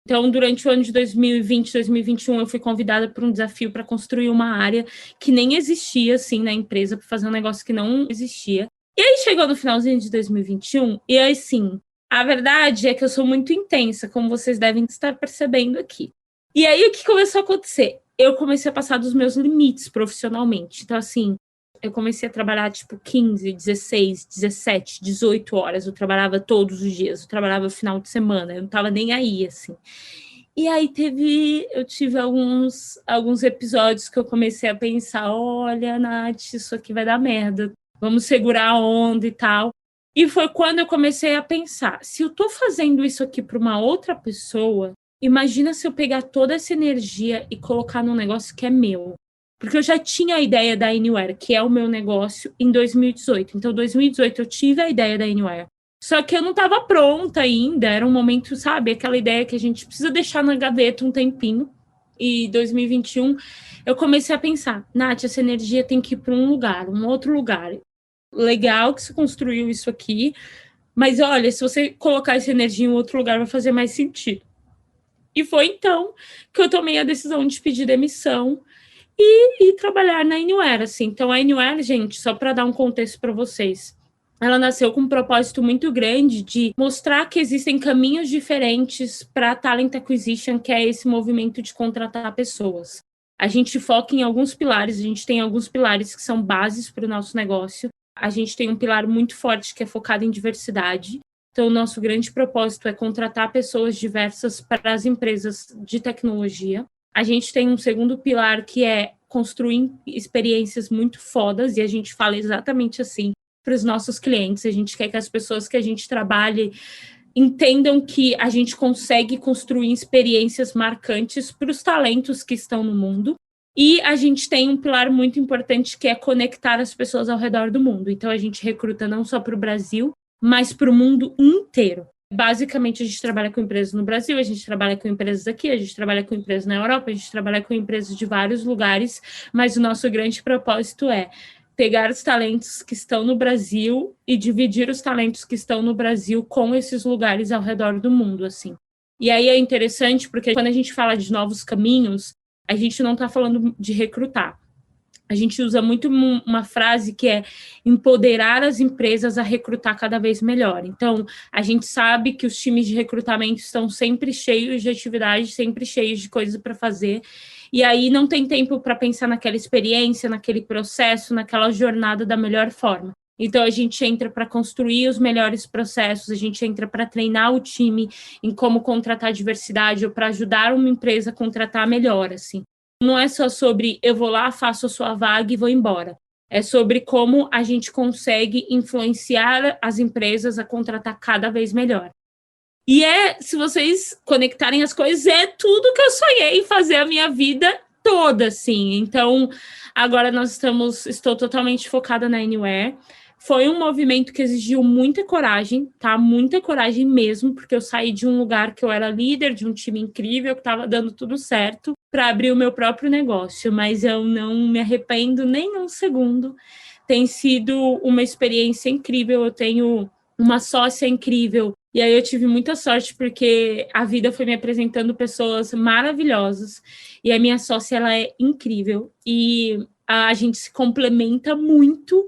Então, durante o ano de 2020, 2021, eu fui convidada por um desafio para construir uma área que nem existia, assim, na empresa, para fazer um negócio que não existia. E aí chegou no finalzinho de 2021, e aí sim, a verdade é que eu sou muito intensa, como vocês devem estar percebendo aqui. E aí, o que começou a acontecer? Eu comecei a passar dos meus limites profissionalmente. Então, assim, eu comecei a trabalhar, 15, 16, 17, 18 horas. Eu trabalhava todos os dias. Eu trabalhava final de semana. Eu não tava nem aí, assim. E aí, eu tive alguns episódios que eu comecei a pensar, olha, Nath, isso aqui vai dar merda. Vamos segurar a onda e tal. E foi quando eu comecei a pensar, se eu tô fazendo isso aqui para uma outra pessoa, imagina se eu pegar toda essa energia e colocar num negócio que é meu. Porque eu já tinha a ideia da Anywhere, que é o meu negócio, em 2018. Então, em 2018, eu tive a ideia da Anywhere. Só que eu não estava pronta ainda. Era um momento, sabe? Aquela ideia que a gente precisa deixar na gaveta um tempinho. E em 2021, eu comecei a pensar, Nath, essa energia tem que ir para um lugar, um outro lugar. Legal que você construiu isso aqui, mas olha, se você colocar essa energia em outro lugar, vai fazer mais sentido. E foi então que eu tomei a decisão de pedir demissão e trabalhar na Anywhere, assim. Então, a Anywhere, gente, só para dar um contexto para vocês, ela nasceu com um propósito muito grande de mostrar que existem caminhos diferentes para Talent Acquisition, que é esse movimento de contratar pessoas. A gente foca em alguns pilares, a gente tem alguns pilares que são bases para o nosso negócio. A gente tem um pilar muito forte que é focado em diversidade. Então, o nosso grande propósito é contratar pessoas diversas para as empresas de tecnologia. A gente tem um segundo pilar que é construir experiências muito fodas, e a gente fala exatamente assim para os nossos clientes. A gente quer que as pessoas que a gente trabalhe entendam que a gente consegue construir experiências marcantes para os talentos que estão no mundo. E a gente tem um pilar muito importante que é conectar as pessoas ao redor do mundo. Então, a gente recruta não só para o Brasil, mas para o mundo inteiro. Basicamente, a gente trabalha com empresas no Brasil, a gente trabalha com empresas aqui, a gente trabalha com empresas na Europa, a gente trabalha com empresas de vários lugares, mas o nosso grande propósito é pegar os talentos que estão no Brasil e dividir os talentos que estão no Brasil com esses lugares ao redor do mundo, assim. E aí é interessante porque quando a gente fala de novos caminhos, a gente não está falando de recrutar. A gente usa muito uma frase que é empoderar as empresas a recrutar cada vez melhor. Então, a gente sabe que os times de recrutamento estão sempre cheios de atividades, sempre cheios de coisas para fazer. E aí não tem tempo para pensar naquela experiência, naquele processo, naquela jornada da melhor forma. Então, a gente entra para construir os melhores processos, a gente entra para treinar o time em como contratar diversidade ou para ajudar uma empresa a contratar melhor, assim. Não é só sobre eu vou lá, faço a sua vaga e vou embora. É sobre como a gente consegue influenciar as empresas a contratar cada vez melhor. E se vocês conectarem as coisas, é tudo que eu sonhei fazer a minha vida toda, assim. Então, agora estou totalmente focada na Anywhere. Foi um movimento que exigiu muita coragem, tá? Muita coragem mesmo, porque eu saí de um lugar que eu era líder de um time incrível, que estava dando tudo certo, para abrir o meu próprio negócio. Mas eu não me arrependo nem um segundo. Tem sido uma experiência incrível. Eu tenho uma sócia incrível. E aí eu tive muita sorte, porque a vida foi me apresentando pessoas maravilhosas. E a minha sócia, ela é incrível. E a gente se complementa muito.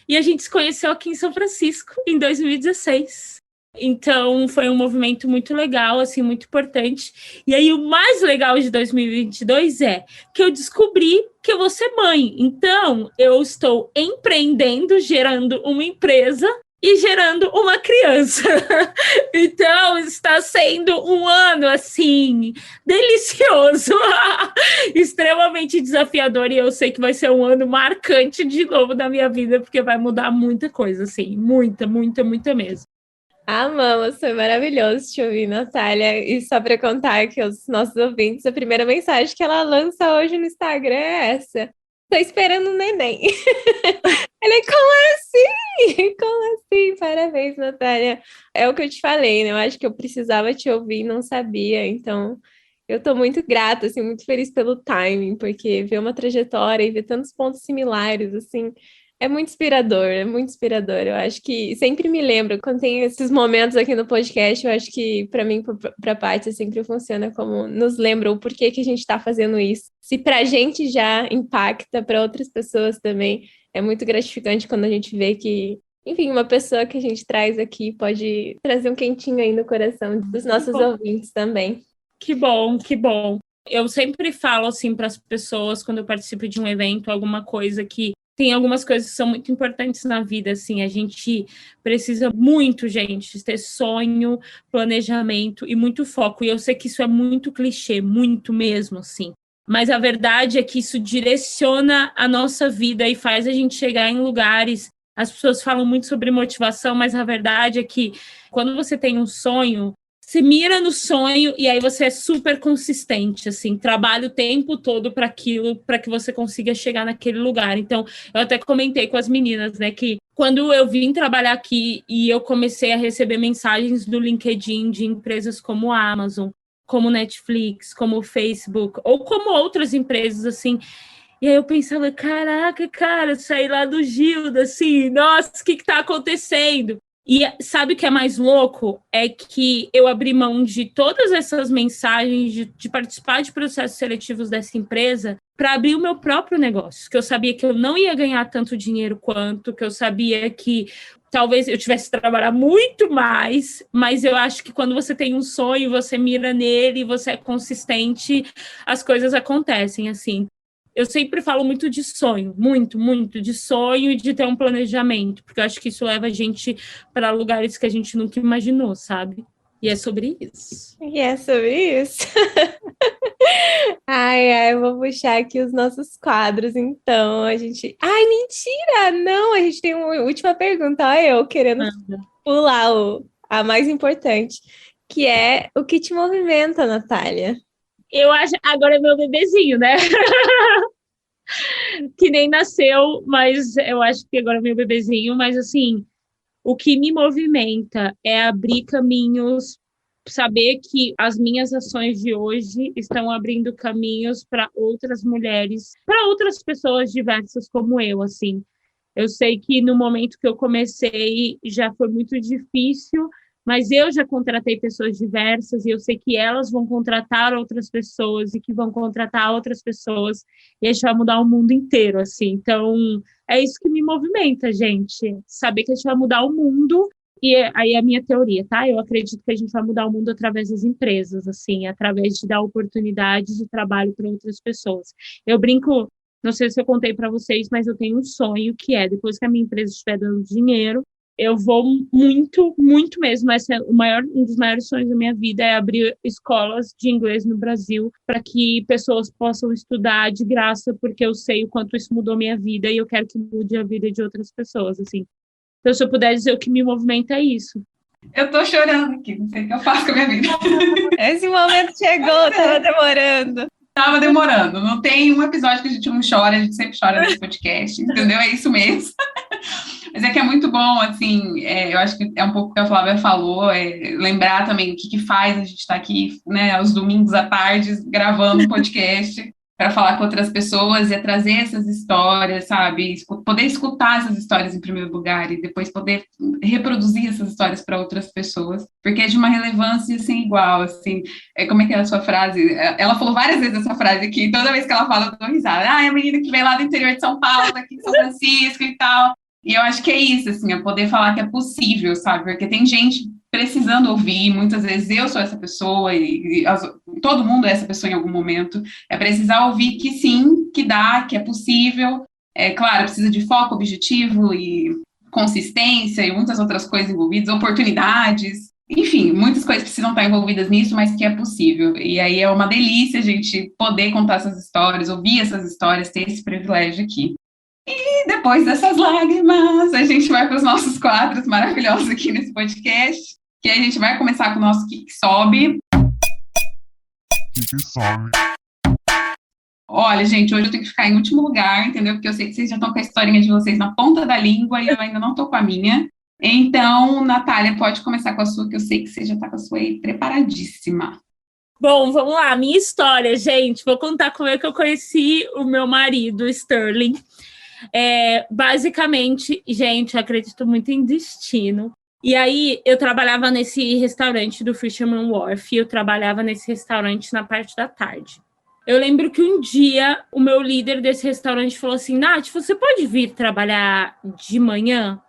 E a gente se conheceu aqui em São Francisco, em 2016. Então, foi um movimento muito legal, assim, muito importante. E aí, o mais legal de 2022 é que eu descobri que eu vou ser mãe. Então, eu estou empreendendo, gerando uma empresa e gerando uma criança. Então, está sendo um ano, assim, delicioso, extremamente desafiador, e eu sei que vai ser um ano marcante de novo na minha vida, porque vai mudar muita coisa, assim, muita, muita, muita mesmo. Amamos, foi maravilhoso te ouvir, Natália. E só para contar que os nossos ouvintes, a primeira mensagem que ela lança hoje no Instagram é essa: tô esperando um neném. Falei, como assim? Como assim? Parabéns, Natália. É o que eu te falei, né? Eu acho que eu precisava te ouvir e não sabia. Então, eu tô muito grata, assim, muito feliz pelo timing, porque ver uma trajetória e ver tantos pontos similares, assim, é muito inspirador, é muito inspirador. Eu acho que sempre me lembro, quando tem esses momentos aqui no podcast, eu acho que para mim, para a Paty, sempre funciona como nos lembra o porquê que a gente está fazendo isso. Se para a gente já impacta, para outras pessoas também, é muito gratificante quando a gente vê que, enfim, uma pessoa que a gente traz aqui pode trazer um quentinho aí no coração dos nossos ouvintes também. Que bom, que bom. Eu sempre falo assim para as pessoas quando eu participo de um evento, alguma coisa que tem algumas coisas que são muito importantes na vida, assim, a gente precisa muito, gente, ter sonho, planejamento e muito foco. E eu sei que isso é muito clichê, muito mesmo, assim. Mas a verdade é que isso direciona a nossa vida e faz a gente chegar em lugares. As pessoas falam muito sobre motivação, mas a verdade é que quando você tem um sonho, você mira no sonho e aí você é super consistente, assim, trabalha o tempo todo para aquilo, para que você consiga chegar naquele lugar. Então, eu até comentei com as meninas, né, que quando eu vim trabalhar aqui e eu comecei a receber mensagens do LinkedIn de empresas como a Amazon, como Netflix, como Facebook, ou como outras empresas, assim, e aí eu pensava, caraca, cara, saí lá do Gilda, assim, nossa, o que está acontecendo? E sabe o que é mais louco? É que eu abri mão de todas essas mensagens, de participar de processos seletivos dessa empresa, para abrir o meu próprio negócio, que eu sabia que eu não ia ganhar tanto dinheiro quanto, que eu sabia que talvez eu tivesse que trabalhar muito mais, mas eu acho que quando você tem um sonho, você mira nele, você é consistente, as coisas acontecem, assim. Eu sempre falo muito de sonho, muito, muito de sonho e de ter um planejamento, porque eu acho que isso leva a gente para lugares que a gente nunca imaginou, sabe? E é sobre isso. E é sobre isso. Eu vou puxar aqui os nossos quadros, então. A gente. Ai, mentira! Não, a gente tem uma última pergunta. Olha, eu querendo pular a mais importante, que é o que te movimenta, Natália? Eu acho. Agora é meu bebezinho, né? Que nem nasceu, mas eu acho que agora é meu bebezinho, mas assim, o que me movimenta é abrir caminhos, saber que as minhas ações de hoje estão abrindo caminhos para outras mulheres, para outras pessoas diversas como eu, assim. Eu sei que no momento que eu comecei já foi muito difícil, mas eu já contratei pessoas diversas e eu sei que elas vão contratar outras pessoas e que vão contratar outras pessoas e a gente vai mudar o mundo inteiro, assim. Então, é isso que me movimenta, gente. Saber que a gente vai mudar o mundo e aí é a minha teoria, tá? Eu acredito que a gente vai mudar o mundo através das empresas, assim, através de dar oportunidades de trabalho para outras pessoas. Eu brinco, não sei se eu contei para vocês, mas eu tenho um sonho que é, depois que a minha empresa estiver dando dinheiro, eu vou muito, muito mesmo. Esse é um dos maiores sonhos da minha vida, é abrir escolas de inglês no Brasil para que pessoas possam estudar de graça, porque eu sei o quanto isso mudou minha vida e eu quero que mude a vida de outras pessoas, assim. Então, se eu puder dizer o que me movimenta é isso. Eu tô chorando aqui, não sei o que eu faço com a minha vida. Esse momento chegou, tava demorando. Tava demorando. Não tem um episódio que a gente não chora, a gente sempre chora nesse podcast, entendeu? É isso mesmo. Mas é que é muito bom, assim, eu acho que é um pouco o que a Flávia falou, lembrar também o que faz a gente estar aqui, né, aos domingos à tarde, gravando um podcast para falar com outras pessoas e trazer essas histórias, sabe? Poder escutar essas histórias em primeiro lugar e depois poder reproduzir essas histórias para outras pessoas, porque é de uma relevância sem igual, assim. Como é que é a sua frase? Ela falou várias vezes essa frase aqui, toda vez que ela fala, eu dou risada. É a menina que veio lá do interior de São Paulo, aqui de São Francisco e tal. E eu acho que é isso, assim, é poder falar que é possível, sabe? Porque tem gente precisando ouvir, muitas vezes eu sou essa pessoa todo mundo é essa pessoa em algum momento, é precisar ouvir que sim, que dá, que é possível, claro, precisa de foco, objetivo e consistência e muitas outras coisas envolvidas, oportunidades, enfim, muitas coisas precisam estar envolvidas nisso, mas que é possível, e aí é uma delícia a gente poder contar essas histórias, ouvir essas histórias, ter esse privilégio aqui. E depois dessas lágrimas, a gente vai para os nossos quadros maravilhosos aqui nesse podcast, que a gente vai começar com o nosso Que Sobe. Que sobe. Olha, gente, hoje eu tenho que ficar em último lugar, entendeu? Porque eu sei que vocês já estão com a historinha de vocês na ponta da língua e eu ainda não estou com a minha. Então, Natália, pode começar com a sua, que eu sei que você já está com a sua aí preparadíssima. Bom, vamos lá, minha história, gente. Vou contar como é que eu conheci o meu marido, Sterling. Basicamente, gente, eu acredito muito em destino. E aí, eu trabalhava nesse restaurante do Fisherman Wharf, eu trabalhava nesse restaurante na parte da tarde. Eu lembro que um dia, o meu líder desse restaurante falou assim, Nath, você pode vir trabalhar de manhã?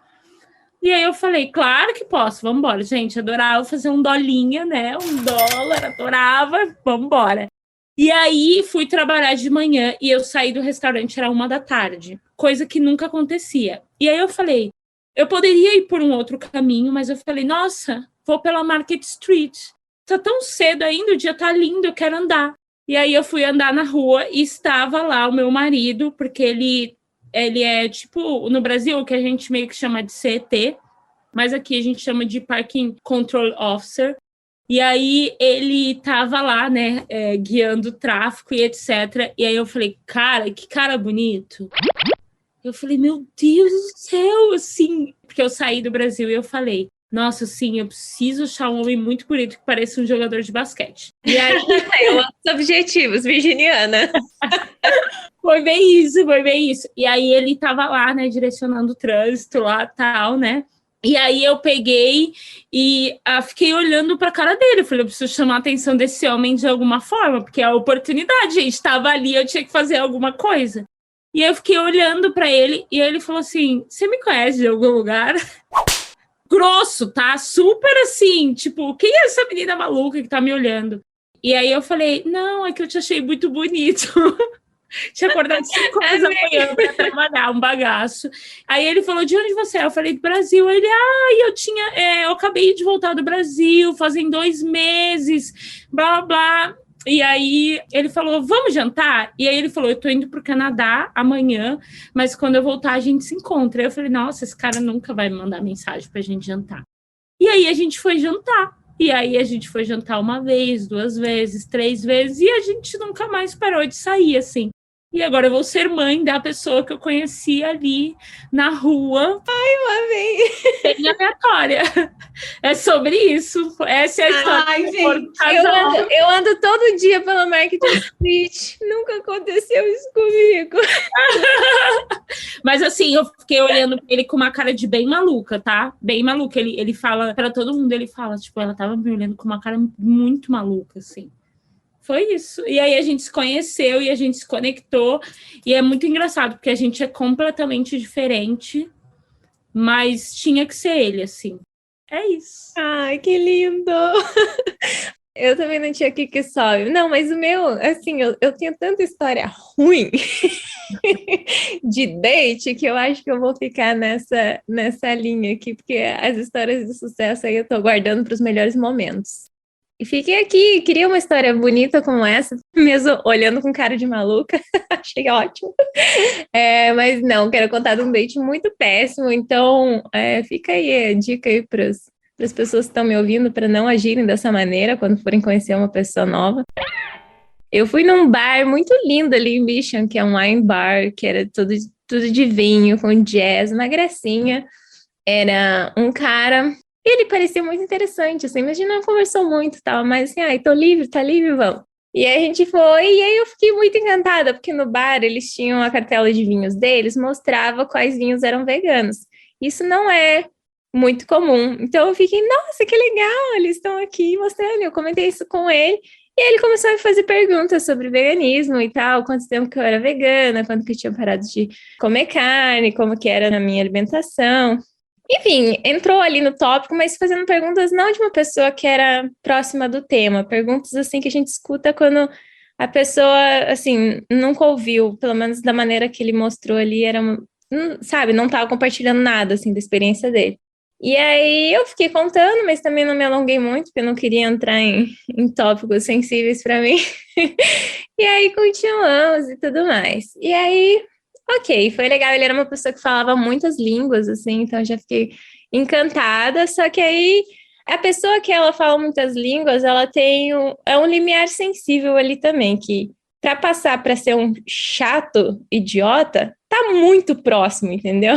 E aí eu falei, claro que posso, vamos embora. Gente, adorava fazer um dolinha, né? $1, adorava, vamos embora. E aí fui trabalhar de manhã e eu saí do restaurante, era 1h da tarde, coisa que nunca acontecia. E aí eu falei, eu poderia ir por um outro caminho, mas eu falei, nossa, vou pela Market Street. Tá tão cedo ainda, o dia tá lindo, eu quero andar. E aí eu fui andar na rua e estava lá o meu marido, porque ele é tipo, no Brasil, o que a gente meio que chama de CET, mas aqui a gente chama de Parking Control Officer. E aí ele tava lá, né, guiando o tráfico e etc. E aí eu falei, cara, que cara bonito. Eu falei, meu Deus do céu, assim, porque eu saí do Brasil e eu falei, nossa, sim, eu preciso achar um homem muito bonito que pareça um jogador de basquete. E aí, eu amo os objetivos, virginiana. Foi bem isso. E aí ele tava lá, né, direcionando o trânsito lá, tal, né? E aí eu peguei e fiquei olhando para a cara dele. Eu falei, eu preciso chamar a atenção desse homem de alguma forma, porque é a oportunidade, gente, estava ali, eu tinha que fazer alguma coisa. E aí eu fiquei olhando para ele e ele falou assim, você me conhece de algum lugar? Grosso, tá? Super assim, tipo, quem é essa menina maluca que tá me olhando? E aí eu falei, não, é que eu te achei muito bonito. Tinha acordado 5h da manhã para trabalhar, um bagaço. Aí ele falou, de onde você é? Eu falei, do Brasil. Ele, eu acabei de voltar do Brasil, fazem 2 meses, blá, blá, blá. E aí ele falou, vamos jantar? E aí ele falou, eu tô indo pro Canadá amanhã, mas quando eu voltar a gente se encontra. Eu falei, nossa, esse cara nunca vai me mandar mensagem pra gente jantar. E aí a gente foi jantar. E aí a gente foi jantar 1 vez, 2 vezes, 3 vezes, e a gente nunca mais parou de sair, assim. E agora eu vou ser mãe da pessoa que eu conheci ali na rua. Ai, eu amei. Bem aleatória. É sobre isso. Essa é a história. Ai, do gente, eu ando todo dia pela Market Street. Nunca aconteceu isso comigo. Mas assim, eu fiquei olhando pra ele com uma cara de bem maluca, tá? Bem maluca. Ele fala, pra todo mundo, ele fala, tipo, ela tava me olhando com uma cara muito maluca, assim. Foi isso. E aí a gente se conheceu e a gente se conectou. E é muito engraçado, porque a gente é completamente diferente, mas tinha que ser ele, assim. É isso. Ai, que lindo! Eu também não tinha que sobe. Não, mas o meu, assim, eu tenho tanta história ruim de date que eu acho que eu vou ficar nessa linha aqui, porque as histórias de sucesso aí eu tô guardando para os melhores momentos. E fiquei aqui, queria uma história bonita como essa, mesmo olhando com cara de maluca, achei ótimo. Mas não, quero contar de um date muito péssimo, então fica aí a dica aí para as pessoas que estão me ouvindo para não agirem dessa maneira quando forem conhecer uma pessoa nova. Eu fui num bar muito lindo ali em Mission, que é um wine bar, que era tudo de vinho, com jazz, uma gracinha. Era um cara... E ele parecia muito interessante, assim, mas a gente não conversou muito, tal, mas assim, tô livre, tá livre, vamos. E aí a gente foi, e aí eu fiquei muito encantada, porque no bar eles tinham a cartela de vinhos deles, mostrava quais vinhos eram veganos. Isso não é muito comum. Então eu fiquei, nossa, que legal, eles estão aqui mostrando. Eu comentei isso com ele, e aí ele começou a me fazer perguntas sobre veganismo e tal, quanto tempo que eu era vegana, quanto que eu tinha parado de comer carne, como que era na minha alimentação. Enfim, entrou ali no tópico, mas fazendo perguntas não de uma pessoa que era próxima do tema, perguntas assim que a gente escuta quando a pessoa, assim, nunca ouviu, pelo menos da maneira que ele mostrou ali, sabe, não estava compartilhando nada, assim, da experiência dele. E aí eu fiquei contando, mas também não me alonguei muito, porque eu não queria entrar em tópicos sensíveis para mim. E aí continuamos e tudo mais. E aí... Ok, foi legal, ele era uma pessoa que falava muitas línguas, assim, então eu já fiquei encantada, só que aí a pessoa que ela fala muitas línguas, ela tem um limiar sensível ali também, que para passar para ser um chato idiota, tá muito próximo, entendeu?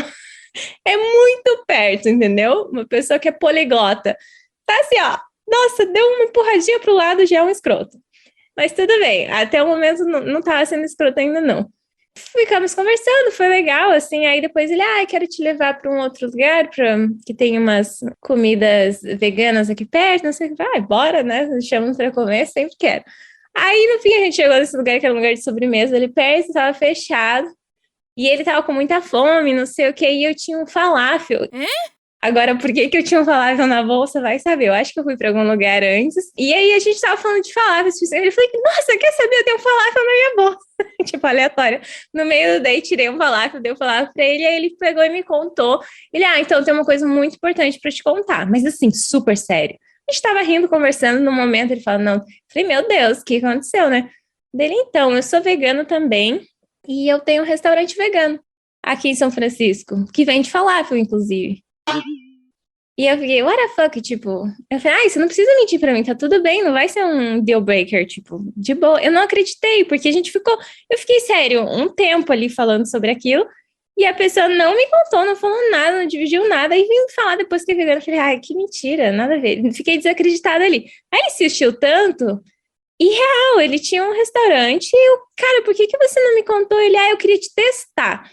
É muito perto, entendeu? Uma pessoa que é poliglota, tá assim, ó, nossa, deu uma empurradinha pro lado, já é um escroto. Mas tudo bem, até o momento não tava sendo escroto ainda não. Ficamos conversando, foi legal, assim, aí depois ele, quero te levar para um outro lugar, que tem umas comidas veganas aqui perto, não sei o que, bora, né, chamamos para comer, sempre quero. Aí, no fim, a gente chegou nesse lugar, que era um lugar de sobremesa ali perto, estava fechado, e ele tava com muita fome, não sei o que, e eu tinha um falafel. Agora, por que eu tinha um falafel na bolsa, vai saber. Eu acho que eu fui pra algum lugar antes. E aí a gente tava falando de falafel. Ele falou, nossa, quer saber? Eu tenho um falafel na minha bolsa. Tipo, aleatório. No meio do day, tirei um falafel, dei um falafel pra ele. E aí ele pegou e me contou. Ele, então tem uma coisa muito importante pra te contar. Mas assim, super sério. A gente tava rindo, conversando. No momento, ele falou, não. Eu falei, meu Deus, o que aconteceu, né? Dele, então, eu sou vegano também. E eu tenho um restaurante vegano aqui em São Francisco. Que vende falafel, inclusive. E eu fiquei, what the fuck, tipo... Eu falei, você não precisa mentir pra mim, tá tudo bem, não vai ser um deal breaker, tipo, de boa. Eu não acreditei, porque a gente ficou... Eu fiquei, sério, um tempo ali falando sobre aquilo, e a pessoa não me contou, não falou nada, não dividiu nada, e veio falar depois que eu vegana. Eu falei, que mentira, nada a ver. Fiquei desacreditada ali. Aí ele insistiu tanto, e real, ele tinha um restaurante, e eu, cara, por que você não me contou? Ele, eu queria te testar.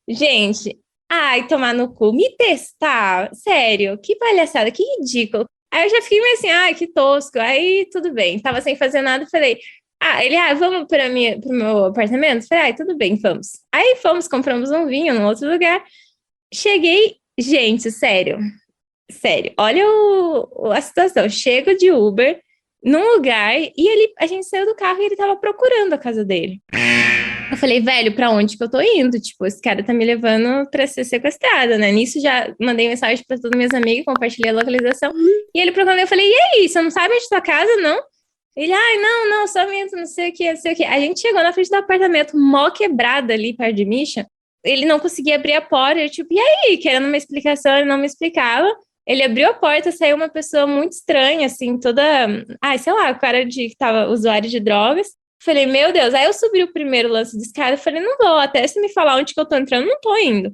Gente... Ai, tomar no cu, me testar, sério, que palhaçada, que ridículo. Aí eu já fiquei meio assim, que tosco, aí tudo bem, tava sem fazer nada, falei, ele, vamos pro meu apartamento? Falei, tudo bem, vamos. Aí fomos, compramos um vinho num outro lugar, cheguei, gente, sério, olha a situação, chego de Uber num lugar e a gente saiu do carro e ele tava procurando a casa dele. Eu falei, velho, pra onde que eu tô indo? Tipo, esse cara tá me levando pra ser sequestrada, né? Nisso já mandei mensagem pra todas minhas amigas, compartilhei a localização. E ele procurando, eu falei, e aí, você não sabe onde é tua casa, não? Ele, não, só minto, não sei o que, não sei o que. A gente chegou na frente do apartamento, mó quebrada ali, perto de Misha. Ele não conseguia abrir a porta, eu tipo, e aí? Querendo uma explicação, ele não me explicava. Ele abriu a porta, saiu uma pessoa muito estranha, assim, toda... sei lá, o cara que tava usuário de drogas. Falei, meu Deus, aí eu subi o primeiro lance de escada, falei, não vou, até se me falar onde que eu tô entrando, não tô indo.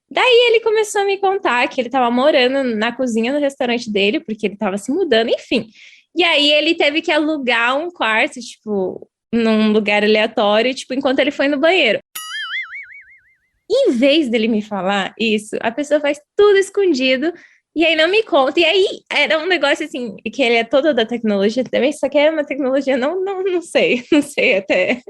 Daí ele começou a me contar que ele tava morando na cozinha do restaurante dele, porque ele tava se mudando, enfim. E aí ele teve que alugar um quarto, tipo, num lugar aleatório, tipo, enquanto ele foi no banheiro. Em vez dele me falar isso, a pessoa faz tudo escondido, e aí não me conta. E aí era um negócio assim, que ele é todo da tecnologia também, só que é uma tecnologia, não sei até,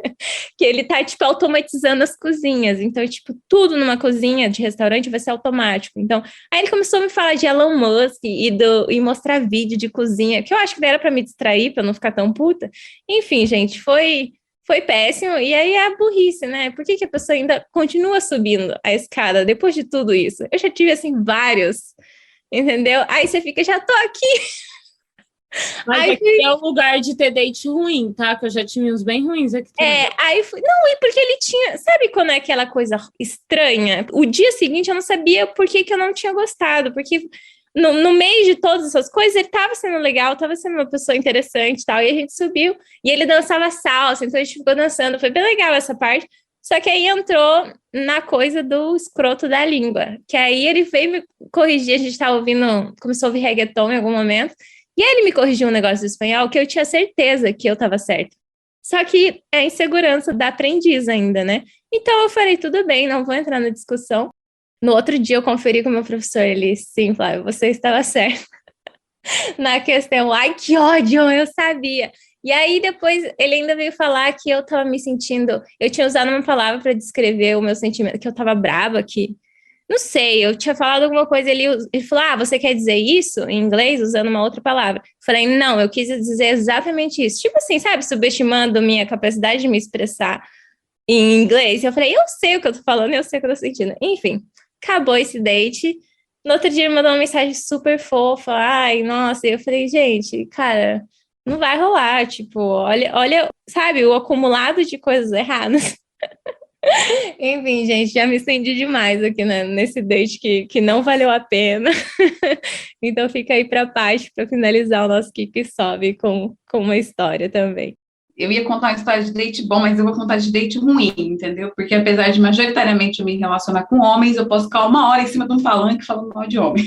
que ele tá, tipo, automatizando as cozinhas. Então, tipo, tudo numa cozinha de restaurante vai ser automático. Então, aí ele começou a me falar de Elon Musk e mostrar vídeo de cozinha, que eu acho que era pra me distrair, pra não ficar tão puta. Enfim, gente, foi péssimo. E aí é a burrice, né? Por que a pessoa ainda continua subindo a escada depois de tudo isso? Eu já tive, assim, vários... Entendeu? Aí você fica, já tô aqui. Mas aqui é um lugar de ter date ruim, tá? Que eu já tive uns bem ruins aqui também. Aí fui... Não, e porque ele tinha... Sabe quando é aquela coisa estranha? O dia seguinte eu não sabia por que eu não tinha gostado. Porque no meio de todas essas coisas, ele tava sendo legal, tava sendo uma pessoa interessante e tal. E a gente subiu. E ele dançava salsa, então a gente ficou dançando. Foi bem legal essa parte. Só que aí entrou na coisa do escroto da língua, que aí ele veio me corrigir, a gente tava ouvindo, começou a ouvir reggaeton em algum momento, e aí ele me corrigiu um negócio de espanhol que eu tinha certeza que eu tava certa. Só que é a insegurança da aprendiz ainda, né? Então eu falei, tudo bem, não vou entrar na discussão. No outro dia eu conferi com o meu professor, ele, sim, Flávio, você estava certo. Na questão, que ódio, eu sabia. E aí depois ele ainda veio falar que eu tava me sentindo... Eu tinha usado uma palavra para descrever o meu sentimento, que eu tava brava, que... Não sei, eu tinha falado alguma coisa, ele falou, você quer dizer isso em inglês usando uma outra palavra? Falei, não, eu quis dizer exatamente isso. Tipo assim, sabe, subestimando minha capacidade de me expressar em inglês. Eu falei, eu sei o que eu tô falando, eu sei o que eu tô sentindo. Enfim, acabou esse date. No outro dia ele mandou uma mensagem super fofa, nossa, e eu falei, gente, cara... Não vai rolar, tipo, olha, sabe, o acumulado de coisas erradas. Enfim, gente, já me estendi demais aqui, né, nesse date que não valeu a pena. Então fica aí pra parte para finalizar o nosso Kiki Sobe com uma história também. Eu ia contar uma história de date bom, mas eu vou contar de date ruim, entendeu? Porque apesar de majoritariamente eu me relacionar com homens, eu posso ficar 1 hora em cima de um palanque falando mal de homem.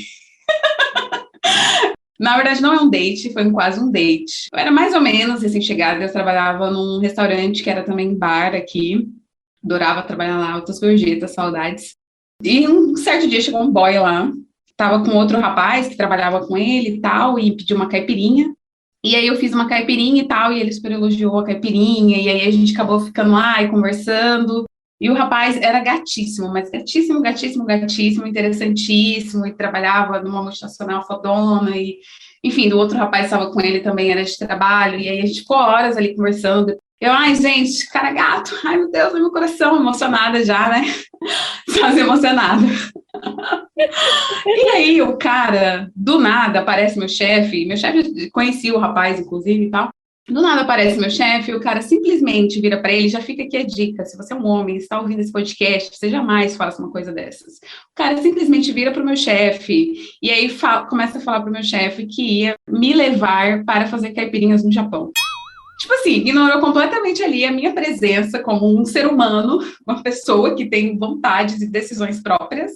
Na verdade, não é um date, foi quase um date. Eu era mais ou menos recém-chegada, eu trabalhava num restaurante que era também bar aqui. Adorava trabalhar lá, altas gorjetas, saudades. E um certo dia chegou um boy lá, tava com outro rapaz que trabalhava com ele e tal, e pediu uma caipirinha. E aí eu fiz uma caipirinha e tal, e ele super elogiou a caipirinha, e aí a gente acabou ficando lá e conversando. E o rapaz era gatíssimo, mas gatíssimo, gatíssimo, gatíssimo, interessantíssimo, e trabalhava numa multinacional fodona, e, enfim, do outro rapaz estava com ele também, era de trabalho, e aí a gente ficou horas ali conversando. Eu, ai, gente, cara gato, ai, meu Deus, meu coração, emocionada já, né? Quase emocionada. E aí, o cara, do nada, aparece meu chefe, conhecia o rapaz, inclusive, e tal. Do nada aparece meu chefe, e o cara simplesmente vira para ele, já fica aqui a dica, se você é um homem, está ouvindo esse podcast, você jamais faça uma coisa dessas. O cara simplesmente vira para o meu chefe, e aí começa a falar para o meu chefe que ia me levar para fazer caipirinhas no Japão. Tipo assim, ignorou completamente ali a minha presença como um ser humano, uma pessoa que tem vontades e decisões próprias,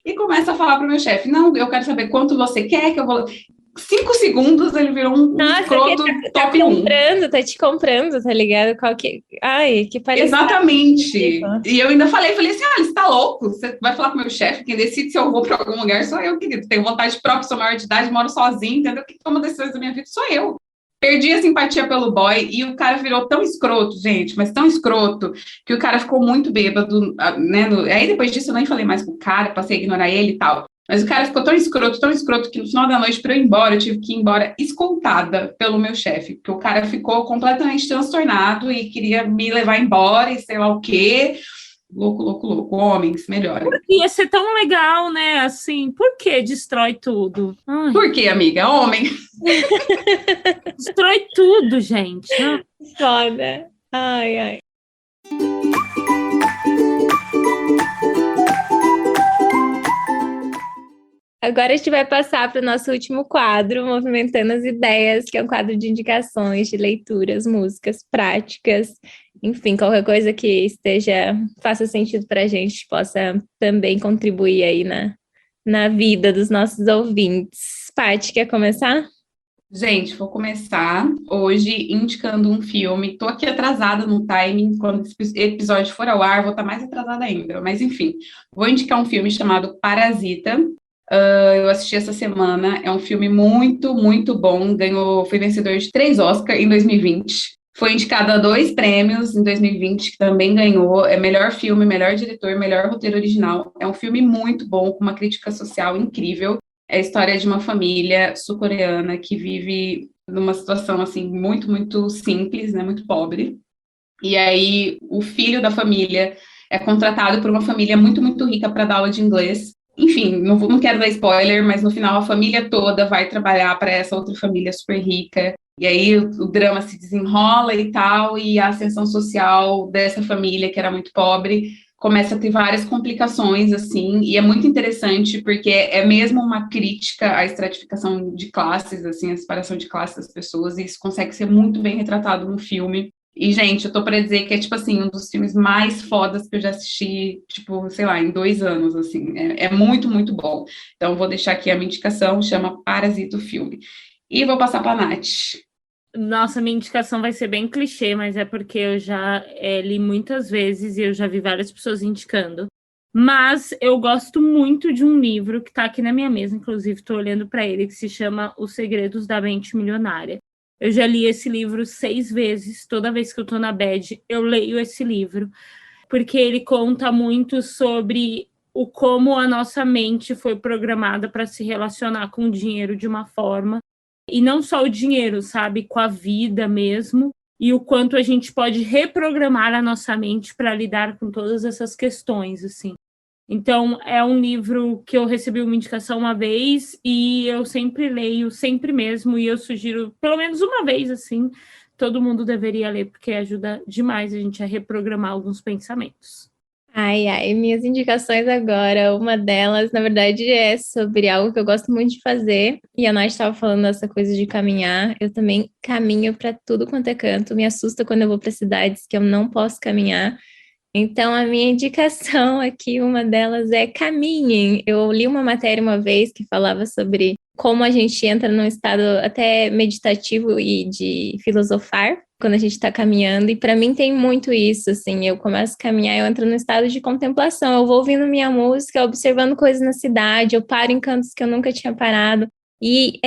e começa a falar para o meu chefe, não, eu quero saber quanto você quer, que eu vou... 5 segundos ele virou um escroto top 1. Tá te comprando, tá ligado? Ai, que palhaçada. Exatamente. E eu ainda falei assim, você tá louco? Você vai falar com o meu chefe, quem decide se eu vou para algum lugar sou eu, querido. Tenho vontade própria, sou maior de idade, moro sozinho, entendeu? Quem toma decisões da minha vida sou eu. Perdi a simpatia pelo boy e o cara virou tão escroto, gente, mas tão escroto, que o cara ficou muito bêbado, né? Aí depois disso eu nem falei mais com o cara, passei a ignorar ele e tal. Mas o cara ficou tão escroto, que no final da noite, para eu ir embora, eu tive que ir embora escoltada pelo meu chefe, porque o cara ficou completamente transtornado e queria me levar embora e sei lá o quê. Louco, louco, louco. Homens, melhorem. Ia ser tão legal, né? Assim, por que destrói tudo? Ai. Por que, amiga? Homem. Destrói tudo, gente. Foda. Ai, ai. Agora a gente vai passar para o nosso último quadro, Movimentando as Ideias, que é um quadro de indicações de leituras, músicas, práticas, enfim, qualquer coisa que faça sentido para a gente, possa também contribuir aí na vida dos nossos ouvintes. Paty, quer começar? Gente, vou começar hoje indicando um filme. Tô aqui atrasada no timing, quando esse episódio for ao ar, vou estar mais atrasada ainda. Mas, enfim, vou indicar um filme chamado Parasita. Eu assisti essa semana, é um filme muito, muito bom, foi vencedor de 3 Oscars em 2020, foi indicado a 2 prêmios em 2020, que também ganhou, é melhor filme, melhor diretor, melhor roteiro original, é um filme muito bom, com uma crítica social incrível, é a história de uma família sul-coreana que vive numa situação, assim, muito, muito simples, né, muito pobre, e aí o filho da família é contratado por uma família muito, muito rica para dar aula de inglês. Enfim, não quero dar spoiler, mas no final a família toda vai trabalhar para essa outra família super rica. E aí o drama se desenrola e tal, e a ascensão social dessa família, que era muito pobre, começa a ter várias complicações, assim, e é muito interessante, porque é mesmo uma crítica à estratificação de classes, assim, a separação de classes das pessoas, e isso consegue ser muito bem retratado no filme. E, gente, eu tô pra dizer que é, tipo assim, um dos filmes mais fodas que eu já assisti, tipo, sei lá, em 2 anos, assim. É muito, muito bom. Então, vou deixar aqui a minha indicação, chama Parasita o filme. E vou passar pra Nath. Nossa, minha indicação vai ser bem clichê, mas é porque eu já li muitas vezes e eu já vi várias pessoas indicando. Mas eu gosto muito de um livro que tá aqui na minha mesa, inclusive estou olhando para ele, que se chama Os Segredos da Mente Milionária. Eu já li esse livro 6 vezes, toda vez que eu tô na bad, eu leio esse livro, porque ele conta muito sobre como a nossa mente foi programada para se relacionar com o dinheiro de uma forma, e não só o dinheiro, sabe, com a vida mesmo, e o quanto a gente pode reprogramar a nossa mente para lidar com todas essas questões, assim. Então, é um livro que eu recebi uma indicação uma vez e eu sempre leio, sempre mesmo, e eu sugiro, pelo menos uma vez, assim, todo mundo deveria ler, porque ajuda demais a gente a reprogramar alguns pensamentos. Ai, ai, minhas indicações agora, uma delas, na verdade, é sobre algo que eu gosto muito de fazer, e a Nath estava falando dessa coisa de caminhar, eu também caminho para tudo quanto é canto, me assusta quando eu vou para cidades que eu não posso caminhar. Então, a minha indicação aqui, uma delas é caminhem. Eu li uma matéria uma vez que falava sobre como a gente entra num estado até meditativo e de filosofar quando a gente está caminhando. E para mim tem muito isso, assim. Eu começo a caminhar, eu entro num estado de contemplação. Eu vou ouvindo minha música, observando coisas na cidade, eu paro em cantos que eu nunca tinha parado. E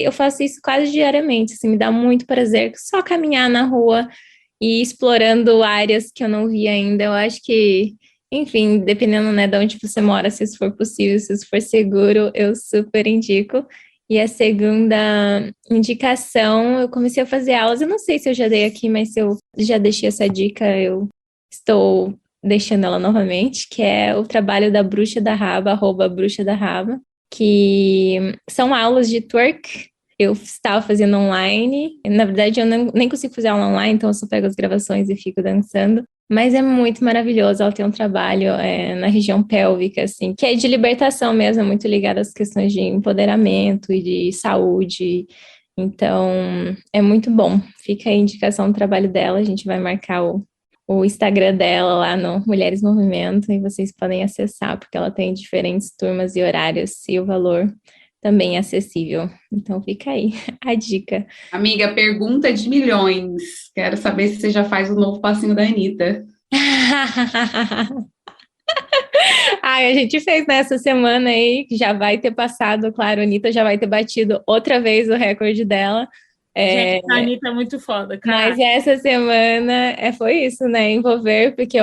eu faço isso quase diariamente, assim, me dá muito prazer só caminhar na rua e explorando áreas que eu não vi ainda. Eu acho que, enfim, dependendo, né, de onde você mora, se isso for possível, se isso for seguro, eu super indico. E a segunda indicação, eu comecei a fazer aulas, eu não sei se eu já dei aqui, mas se eu já deixei essa dica, eu estou deixando ela novamente, que é o trabalho da Bruxa da Raba, @Bruxa da Raba, que são aulas de twerk. Eu estava fazendo online, na verdade eu nem consigo fazer aula online, então eu só pego as gravações e fico dançando. Mas é muito maravilhoso, ela tem um trabalho na região pélvica, assim, que é de libertação mesmo, é muito ligado às questões de empoderamento e de saúde. Então, é muito bom. Fica aí a indicação do trabalho dela, a gente vai marcar o Instagram dela lá no Mulheres Movimento e vocês podem acessar, porque ela tem diferentes turmas e horários e o valor também é acessível. Então, fica aí a dica. Amiga, pergunta de milhões. Quero saber se você já faz o novo passinho da Anitta. Ai, a gente fez nessa semana aí, que já vai ter passado, claro, a Anitta já vai ter batido outra vez o recorde dela. Gente, a Anitta é muito foda, cara. Mas essa semana foi isso, né? Envolver, porque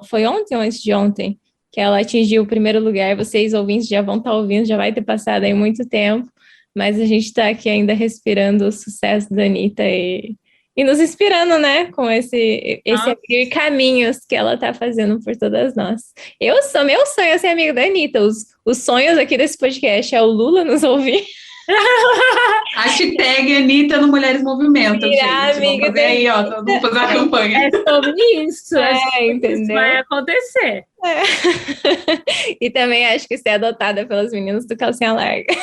foi ontem ou antes de ontem que ela atingiu o primeiro lugar. Vocês ouvintes já vão estar ouvindo, já vai ter passado aí muito tempo, mas a gente está aqui ainda respirando o sucesso da Anitta e nos inspirando, né? Com esse abrir caminhos que ela está fazendo por todas nós. Meu sonho é ser amiga da Anitta. Os sonhos aqui desse podcast é o Lula nos ouvir. Hashtag Anitta no Mulheres Movimento, gente. Vamos fazer aí, ó. Vamos fazer a campanha. É sobre isso. Entendeu? Isso vai acontecer. E também acho que ser adotada pelas meninas do Calcinha Larga.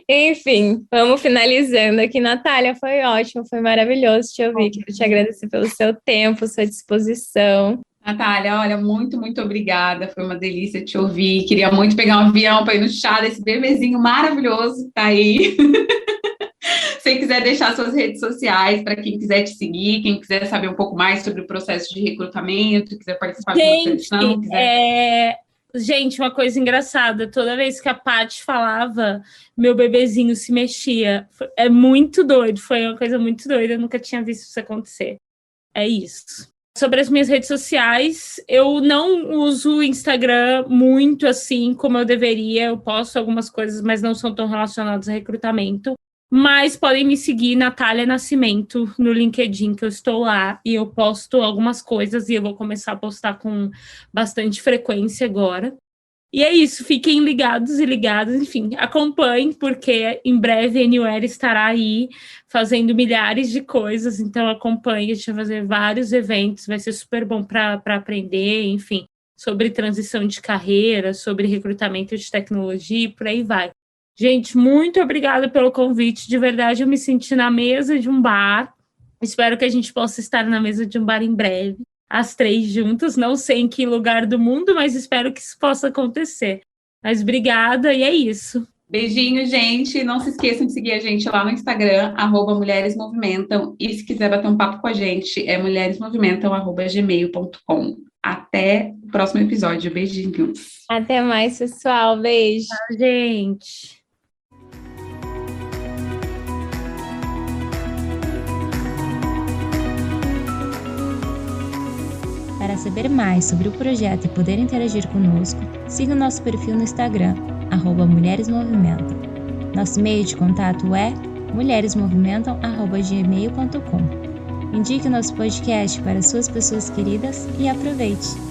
Enfim, vamos finalizando aqui. Natália, foi ótimo, foi maravilhoso te ouvir. Quero te agradecer pelo seu tempo, sua disposição. Natália, olha, muito, muito obrigada. Foi uma delícia te ouvir. Queria muito pegar um avião para ir no chá desse bebezinho maravilhoso que tá aí. Se quiser deixar suas redes sociais para quem quiser te seguir, quem quiser saber um pouco mais sobre o processo de recrutamento, quiser participar de uma seleção, Gente, uma coisa engraçada, toda vez que a Paty falava, meu bebezinho se mexia. É muito doido, foi uma coisa muito doida, eu nunca tinha visto isso acontecer. É isso. Sobre as minhas redes sociais, eu não uso o Instagram muito assim como eu deveria. Eu posto algumas coisas, mas não são tão relacionadas a recrutamento. Mas podem me seguir, Natália Nascimento, no LinkedIn, que eu estou lá. E eu posto algumas coisas e eu vou começar a postar com bastante frequência agora. E é isso, fiquem ligados e ligadas, enfim, acompanhem, porque em breve a Anywhere estará aí fazendo milhares de coisas, então acompanhe, a gente vai fazer vários eventos, vai ser super bom para aprender, enfim, sobre transição de carreira, sobre recrutamento de tecnologia e por aí vai. Gente, muito obrigada pelo convite, de verdade eu me senti na mesa de um bar, espero que a gente possa estar na mesa de um bar em breve. As três juntas, não sei em que lugar do mundo, mas espero que isso possa acontecer. Mas obrigada, e é isso. Beijinho, gente. Não se esqueçam de seguir a gente lá no Instagram, @Mulheres Movimentam. E se quiser bater um papo com a gente, é mulheresmovimentam@gmail.com. Até o próximo episódio. Beijinhos. Até mais, pessoal. Beijo. Tchau, gente. Para saber mais sobre o projeto e poder interagir conosco, siga o nosso perfil no Instagram, @Mulheres Movimentam. Nosso e-mail de contato é mulheresmovimentam@gmail.com. Indique o nosso podcast para suas pessoas queridas e aproveite!